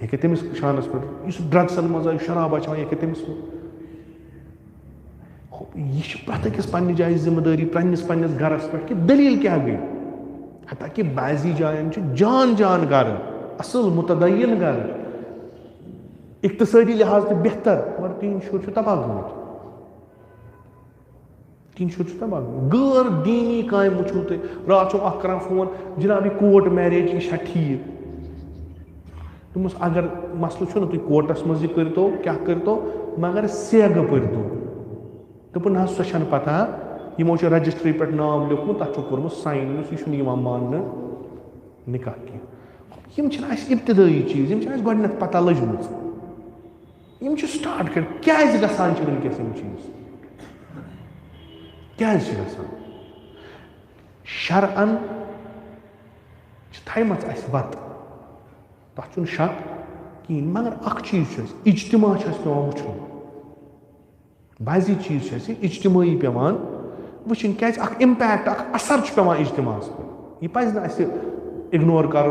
ये तमिस शानस पे ड्रग्सन मज शराब ये तमिस यह प्रत अकिस पन्ने जाए जिम्मेदारी पन्निस गरस पे कि दलील क्या गई हता कि बाजी जायन जान जान गर असल मुतदय्यन गर इक्तसादी लिहाज तो बेहतर मगर तीन शुर तबाह गमत तीन शुर तबाह गैर दीनी काम वो तो रात कर फोन जनाब कोर्ट मैरिज यह ठीक दोपस अगर मसल ना तुम कोर्टस मज करो क्या करो मगर सेग पर्तो दोपन ना सो पता यमो रजिस्ट्री पे नाम लिखमुत तथ कोर्मुत साइन यह मान निकाह की इब्तदाई चीज गो पता लजम स्टार्ट कर क्या गसान वनकस चीज क्या शरअन थम वत तथ शक कहें मगर अख चीज इज्तिमा पे वो बाजी चीज इज्तिमाई पे वुन क्या इम्पैक्ट असर पे इज्तिमा पे यह पि इग्नोर कर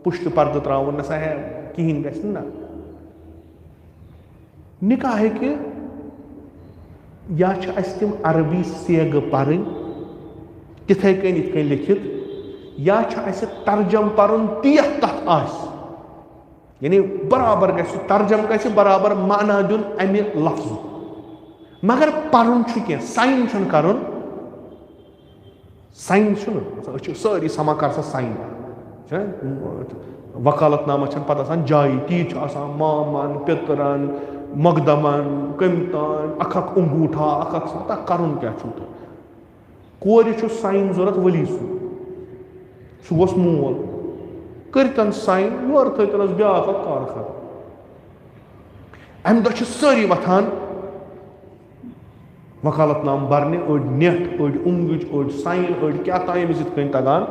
पुश्त पर्द त्रावन नसा है कहें ग निकाह कि या तिम अरबी सेग पर्न तिथे कन इत लिखित या तर्जम पर्न तीत तथ यानी बराबर तर्जम बराबर माना दिन अमि लफ्ज मगर पर्न क्या साइन कर साइन सारी समा कर साइन वकालतनामा पता जाय ती मामान पितरन मकदमन कमतान अख अंगूठा अख कर क्या कोर साइन जरूरत वली सू सह गोस मोल करतन साइन योर थनस ब्याक कार खत्म अमि दह सारी वथान वकालतनाम बरने अड़ नेट अड़ उंगज अड़ साइन अड़ क्या ताम यित तगान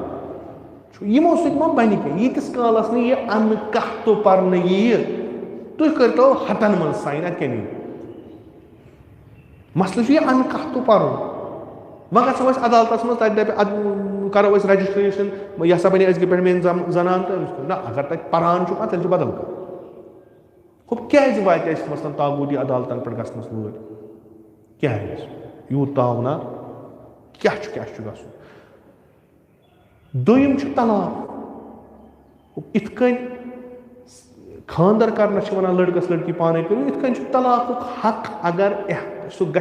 यमो सत मा बन यीतिस कालस न यह अन कह तो पर्न यी तुम करो हतन मन साइन अत क्या मसल यह अन कह तो पर्न वह गो अदालत मज तप करो रजिस्ट्रेशन यह सा बने पे मेन जनान तो ना अगर तक पान तेल बदल कह क्या वात मसलन तागूदी अदालतन पे गस वोर क्या यूत तावना क्या गस दोयम तलाक इत खानदर कर वन लड़कस लड़की पाने करो इत तलाक हक अगर सह ग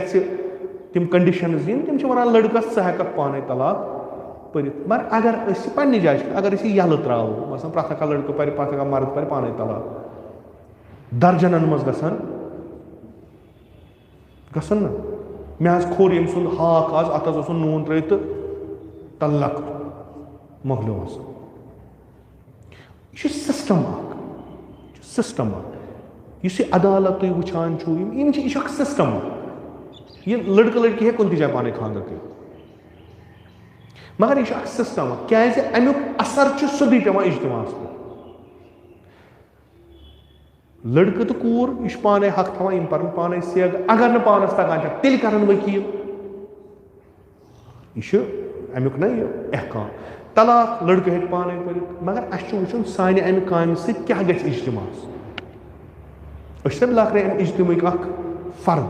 तम कंडीशन दिन तम वन लड़कस हाँ हेक पाने तलाक पर मगर अगर पे जाए अगर यल त्रो मसलन प्रथ लड़कों पर प्रथ मर्द पर पाने तलाक दर्जनन मज गसन ना मे खोर यम सुंद हाक आज अत नून त्रित तो तलक मोहलो यह सिस्टम इस अदालत तुम वुचान यह सिस्टम यह लड़का लड़की है कुन जाए पाने खानदर कर मगर यह सिस्टम क्या अमुक असर सोदी पे इज्तमास पे लड़के तो कूर यह पाने हक थवान इन पर पाने सेग अगर न पानस तगान तेल कर वकील यह अमुक ना यह अहकाम तलाक लड़के हेक पाने पर मगर अस वुचन साने अमि काम क्या गि इज्तमास लाकरे अमि इज्तमिक फर्द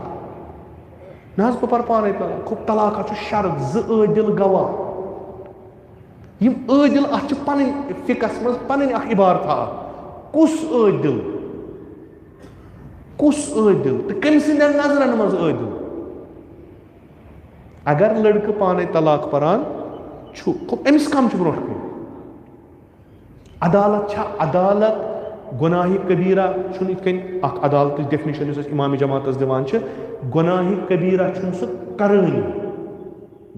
ना बह पर पाने तलाक तलाक शर्त ज़ गवाह यम आदिल अत पन फिकस मज पन इबारत कुस आदिल तो कम सद नजरन मज आदिल अगर लड़के पाने तलाक परान अमिस कम ब्रो कन अदालत गुनाह कबीरा इत अदालत डेफिनेशन इमाम जमात दिवान गुनाह कबीरा सह करानी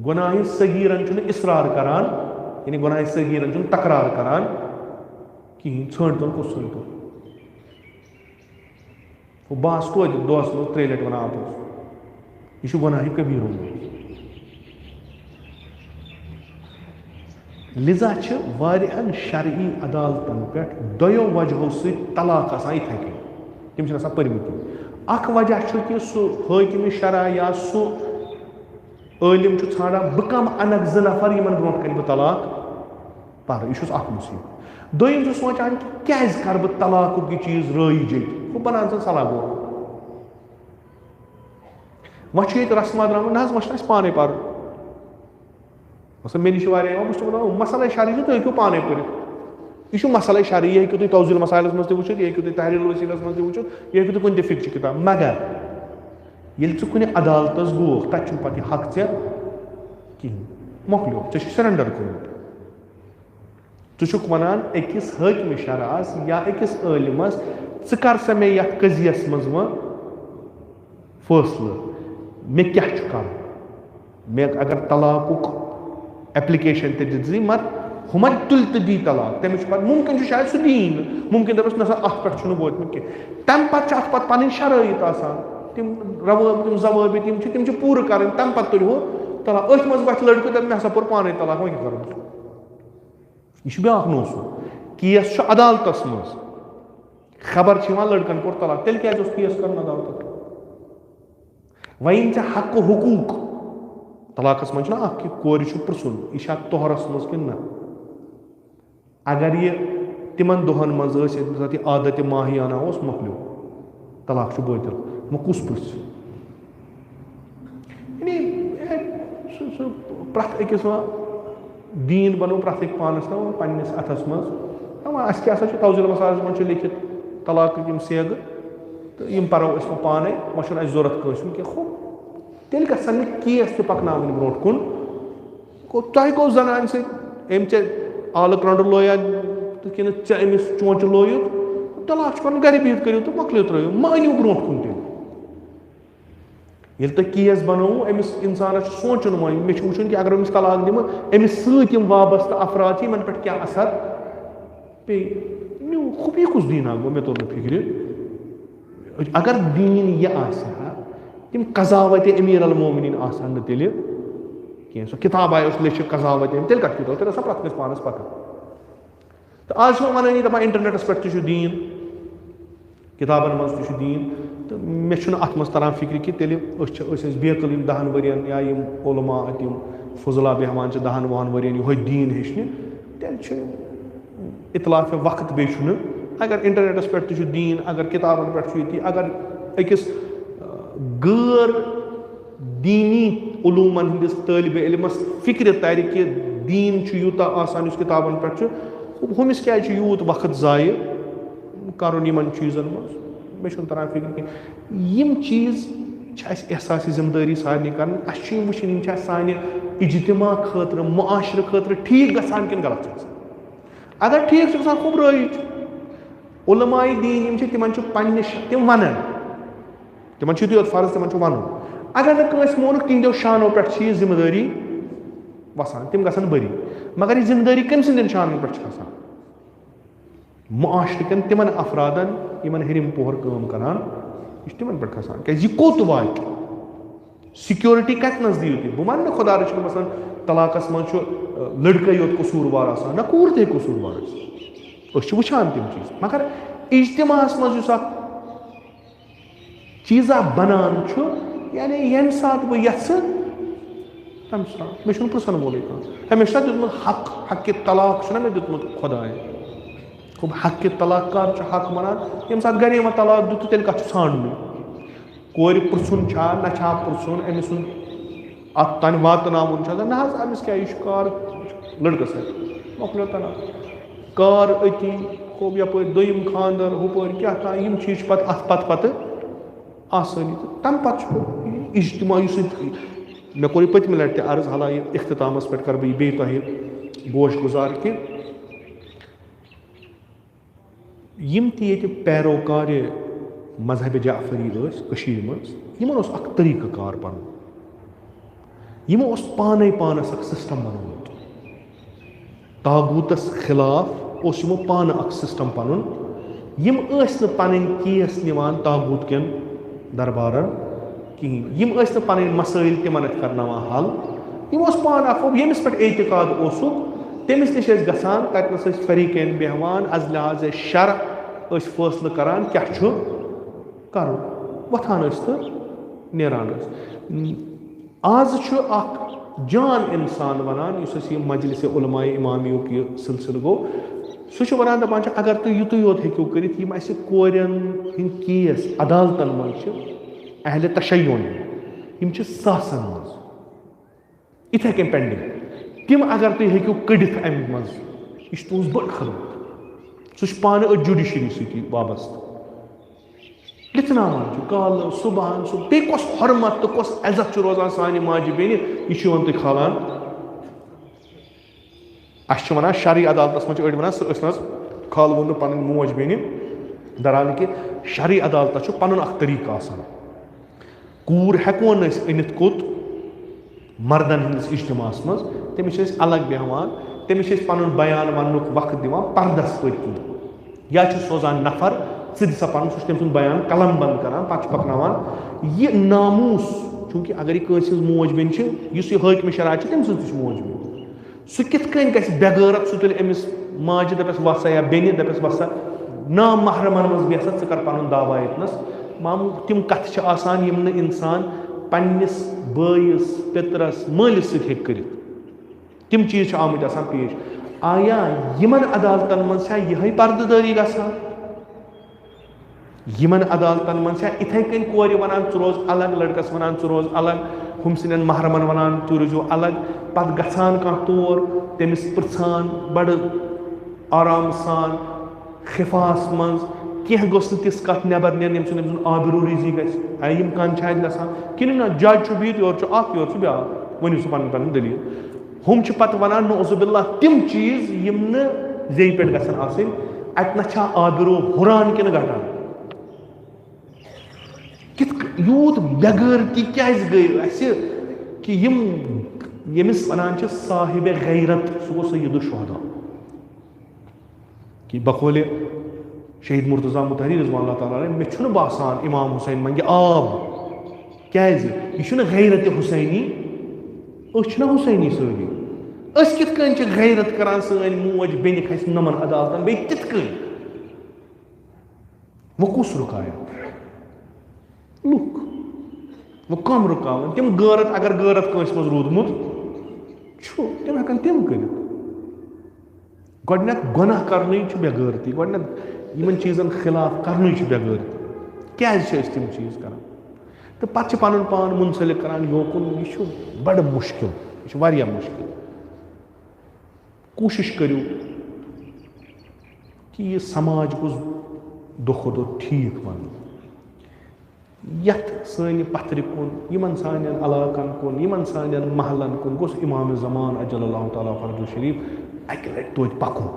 गुनाह सगीरन इसरार करान यानी गुनाह सगीरन तकरार करान कहें षण तुन कुछ षण तुन बस तो दोस 3 लट वन आप यह गुनाह कबीर लिजा वारियान शरई अदालतन पे दोयो वजहों से तलाक इथे कन तम परमित अख वजह कि सह हाकिम शरा या सह आलिम ाना बह कम अनक 2 नफर इन ब्रो कर बह तलाक पर यह मुसीबत दोम सोचान कि क्या कर बह तलाक यह चीज राइज वो बनान सन सलाह गो वह ये रस्मा द्राम ना वह पाने पर मे नश बह मसल शरी तुम हेको पाने पर यह मसल शरी यह हेको तुम तौजील मसाइल मज वो यह हेको तुम तहरीर वसीलस मज वो यह हेको तुम कुन फिक्च किताब मगर ये कुन अदालत गोख तक पे हक कहें मोकलो सरेंडर कोर्ट तुक वनान अकिस हाकिम शरास या अकिस आलिमस कर सा मे यथ कजियस मज वो फैसले मे क्या कर मे अगर तलाक एप्लिकेशन दी मर हुमन तुल तो दी तलाक तमिस मुमकिन शायद सह दीन मुमकिन दपस ना अत पे वोतमुत कह तम पे पन शराइत तम रवाबित जवाबित तम पूर कर तम पे तुलो तलाक अथ मज वथ लड़के तब मे हसा पोर पाने तलाक वो क्या कर यह ब्या नोसू केस अदालत मज खबर लड़कन कोर तलाक तेल क्या केस कर अदालत वन हक हुकूक तलाकस मज कि कोर पुरसन यह तोहरस मज कि ना अगर यह तिमन दोहन मज आदत माहियाना मोकलो तलाक बातिल वो कुस पृछ प्रथ अकिस दीन बनो प्रथ एक पानस ना पन्नस अथस मज क्या तौजील मसाइल मज लिखित तलाक सेग तो यम परो पाने वह जरूरत कह तेल गसन केस पकन ब्रो कुन तह गो जनान से आल क्रंड लोया कि अमिस चोंच लोयुत तलाक कर गर बिहित करो तो मोकलो त्रो मा अनु ब्रो कुन तेल येल तुम केस बनोवू अमिस इंसानस सोचुन वो मे वुचुन कि अगर अमिस तलाक दिमो अमिस सत वाबस्त अफराद इन पे क्या असर पे खुबी कुछ दीना गो मे तो फिक्र अगर दीन यह तम कजावत अमीर अल मोमिनीन आसान तेल कह सो किताब आय लिखित कजावत तेल कत किताब तेल प्रत कस पानस पता तो आज वन दपान इंटरनेटस पे दीन किताबन मज दीन तो मे अत मज तरान फिक्र कि तेल बेकल 10 वरियन या उलमा अत फजला बेहमान 10-20 वरियन यह दीन हेचन तेल इतलाफ वक्त बे अगर इंटरनेटस पे दीन अगर किताबन पे अगर अकिस गैर दीनी उलूमन हंदिस तालिब इल्मस फिक्र तर कि दीन यूता आसान किताबन पे हुमिस क्या यूत वक्त जाय कर इन चीज़न मे तरान फिक्र कि चीज़ एहसास जिम्मेदारी सारे कर वुन सान इज्तिमा खतर मुआशर खतर ठीक गसान कि गलत अगर ठीक खूब रईच उलमाए दीन तिम तम वन तिम योत फर्ज तिम वन अगर नस मोन तिंदो शानो पे जिम्मेदारी वसान तिम गसन बरी मगर यह जिम्मेदारी कम सद शानन पे मुआशर तिमन अफरादन इन हरिम पोहर काम करान यह तिमन पे खसान क्या कोत वात सिक्योरिटी कतनस दियो तुम बह वन खुदा रचन मसलन तलाकस मज लड़के योत कसूरवार आसान ना कूर ते कसूरवार वुचान तम चीज मगर इज्तिमास मज चीज़ा बनान यानी यम सात बह यम तम सात मे पुरसन वोल मे दुत हक हक तलाक मे दुत खुदाए खूब हक तलाक कर हक वनान यम सात गरीमा तलाक दुत तेल कत ान कोर पुरसन ना पुरसन अमिस अत तन वातन ना अमिस क्या यह कार लड़कस मकलो तना कार अति खूब यप दोम खानदार हुपर क्या चीज पे अत पत आसानी तो तम पे इज्तिमा मे कोर पतम लट अर्ज हाला इख्तितामस पे कर बे गोश गुजार कि यम पैरोकार मजहब जाफरी मज तरीक़ कार पन यमो पाने पानस सिस्टम बनोत तागूतस खिलाफ यमो पान सिस्टम पन यम पन केस निवान तागूत कन दरबारन कहें यम पन मसाइल तिमन करना हल यम पान यमिस पे एतिकाद तमिस नश गसान ततनस फरीकैन बेहवान अज लिहाज शर फैसले करान क्या कर वथान तो नेरान आज जान इंसान वनान मजलिस उलमाए इमामियों की सिलसिल गो सह वन दपान अगर तुम युत योत हेको कर कोरन केस अदालतन मज अहल तशय्युन यम सासन मज इथे कन पेंडिंग तिम अगर तुम हेको कड़ित अम मज यह तुज बड़ खदमत सह पान जुडिशरी सती वाबस्त लिथनावान कल सुबह बे कस हरमत तो कस इज्जत रोजान सान माजि बेन यह तुम खालान अस वन शरई अदालत मज अड़ वन सह खाल वो पन मोज बेन दरान कि शरई अदालत पन तरीक़ आसान कूर हेकोन अनित कोत मर्दन हंदिस इज्तिमास मज तमिस अलग बेहवान तमिस पन बयान वन वक्त दिवान पर्दस पत्कि या सोजान नफर सा पन तम बयान कलम बंद करान पे पकनावान यह नामूस चूंकि अगर यह मोज बेन हाकिम शरा तम मोज बेन सह कित बेगैरत सह तुल अमिस माज दपस वसा या बेन दपस वसा नाम महरमन मज बेसत स कर पन दावा यतनस मामू तम कथ आसान यम इंसान पन्निस बयस पितरस मालिस सत कर तम चीज आमुत आसान पेश आया यमन अदालतन मज यह पर्ददारी गसान यमन अदालतन मज इथे कन कोर वन रोज अलग लड़कस वन रोज अलग हम सन महरमन वन तु रोजो अलग पत गसान कह तौर तमिस पृछान बड़ आराम सान खिफास मज कह गोस तिस कत नबर नीन यम सुन आबरू रिजी गम कान गसान कि ना जज बित योर ब्या वनु सह पन दलील हम पत वन नौजुबिल्ला तम चीज यम जे पे गसन आसन अत ना आबरू हुरान कि घटान यूत बेगैरती क्या गई असे कि यमिस वनान साहिब गैरत सह गो सय्यद शुहदा कि बकौल शहीद मुर्तज़ा मुतहरी रज़वान ताला मे छुन बासान इमाम हुसैन मंगे आब क्या यह गैरत हुसैनी अना हुसैनी सानी कित गैरत करान सन मोज बेन खस नमन अदालतन बे कित वो कुस रुकाया लुक वो कम रुकावन तम गैरत अगर गैरत कंस मज रूदमुत तम हेकन तम कर गडनक गुनाह करने बेगैरती गडनक इन चीजन खिलाफ करने बेगैरती क्या तम चीज कर तो पे पन पान मुंसलिक करान योकुन यह बड़ मुश्किल यह वारिया मुश्किल कोशिश करो कि यह समाज गोस दो खो दो ठीक वन यथ सन पथर कुन यमन सान इलाकन कुन यमन सान महलन कुन गोस इमाम ज़मान अजल्लल्लाहु ताला फर्जु शरीफ अक लट तोत पकुन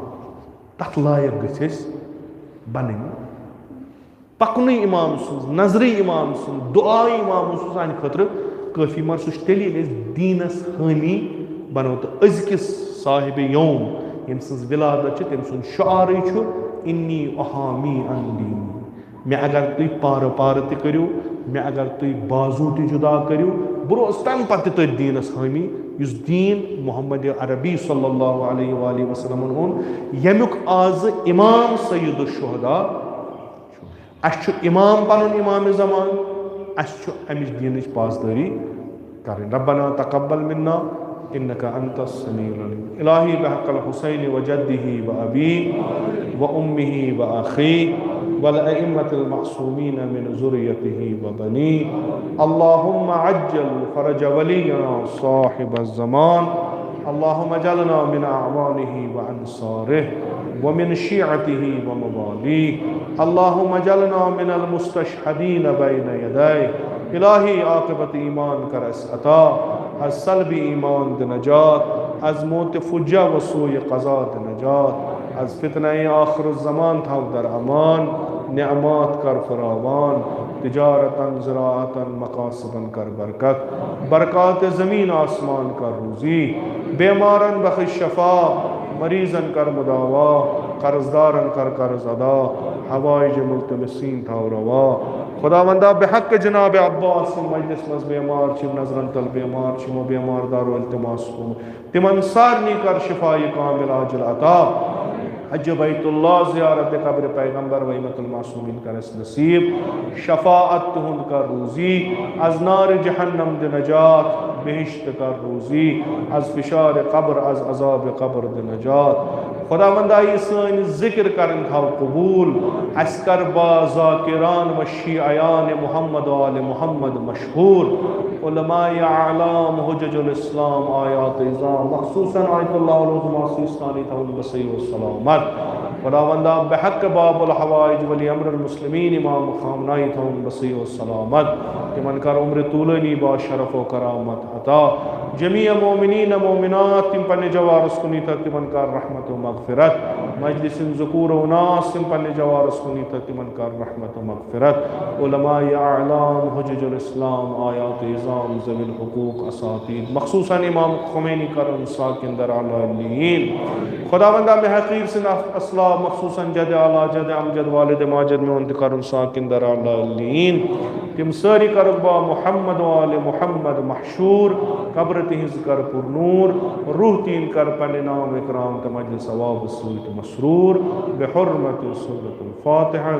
तथ लायक गस बन पकुन इमाम सुन नजर इमाम सुन दुआ इमाम सुन सान खतर काफी मर सह तेली दीनस हामी बनो तो अजकिस साहिब यौम यम सज विलादत तम सुन शार इन्नी अहामी अंदीन मे अगर तुम पार पार तरो मे अगर तुम बाजू त जुदा करो बरोस तम पे तथ दीनस हामी युस दीन मोहम्मद अरबी सल्लल्लाहु अलैहि वसल्लम यमुक आज इमाम सय्यद शुहदा अस इमाम पन इमाम ज़मान अस अमिश दीन पासदारी कर रब्बना तक़ब्बल मिन्ना इन्नका अंतस समीउल अलीम इलाही बहक़ल हुसैन व जद्दिही व अबी व उम्मिही व अखी वल अइम्मतिल मअसूमीन मिन ज़ुर्रियतिही व बनी अल्लाहुम्मा अज्जल फरज वलियना साहिबज़ ज़मान अल्लाहुम्मा जलना मिन अअवानिही व अंसारिही व मिन शिअतिही व मवालीह अल्लाहुम्मा जलना मिनल मुस्तशहदीन बैन यदैहि इलाही आक़िबत ईमान कर अता अज सल्बी ईमान द नजात अज मौत फुज्जा व सूय क़ज़ा द नजात अज फितना आखिर ज़मान था दर अमान नेअमात कर फरावान तिजारतन ज़राअतन मकासबन कर बरकत बरक़ात ज़मीन आसमान कर रूज़ी बेमारन बख़िश शफ़ा मरीज़न कर मुदावा कर्जदारन कर कर्ज अदा हवाइज मुल्तमसीन था रवा खुदावंदा बेहक जनाब अब्बास मजलिस मज बेमार नजरन तल बेमार वो बेमार दारो इल्तिमास तिमन सारनी कर शिफाई कामिल आजिल अता हज बैतुल्लाह ज़ियारत कब्र पैगंबर व इमतुल मासूमीन कर नसीब शफाअत तुहुंद कर रूज़ी अज नार जहन्नम द नजात बेहिश्त कर रूज़ी अज फिशार कब्र अज अज़ाब कब्र द नजात खुदावंदा ये सन जिक्र करन थाव कबूल अस्कर बाज़ाकिरान व शियायान मोहम्मद आल मोहम्मद मशहूर उलमाए आलाम हुज्जजुल इस्लाम आयात इज़ाम मखसूसन आयतुल्लाह उज़्मा सीस्तानी तहुल बसई व सलामत खुदावंदा बहक बाबुल हवाइज वली अम्रुल मुस्लिमीन इमाम खामनाई तहुल बसई व सलामत तिमन कर उम्र तूलनी बा शरफ व करामत अता जमीअ मोमिनीन मोमिनात तिम पन्ने जवारस कुनी तक तिमन कर रहमत व मगफिरत मजलिसिन ज़ुकूर व नास तिम पन्ने जवारस कुनी तक तिमन कर रहमत व मगफिरत उलमाए आलाम हुज्जजुल इस्लाम आयात इज़ाम ज़विल हुकूक असातीद मखसूसन इमाम खुमैनी कर साकिन दर अलीन खुदावंदा में हकीर से असला मखसूसन जद आला जद अमजद वालिद माजिद में उनत कर साकिन दर अलीन तिम सारी कर बा मुहम्मद वाले मुहम्मद महशूर कब्र तिहिज कर पुरनूर रूह तीन कर पन्ने नाम इकराम तमजलिस सवाब सूत मसरूर बेहुर्मत सूरतुल फातिहा।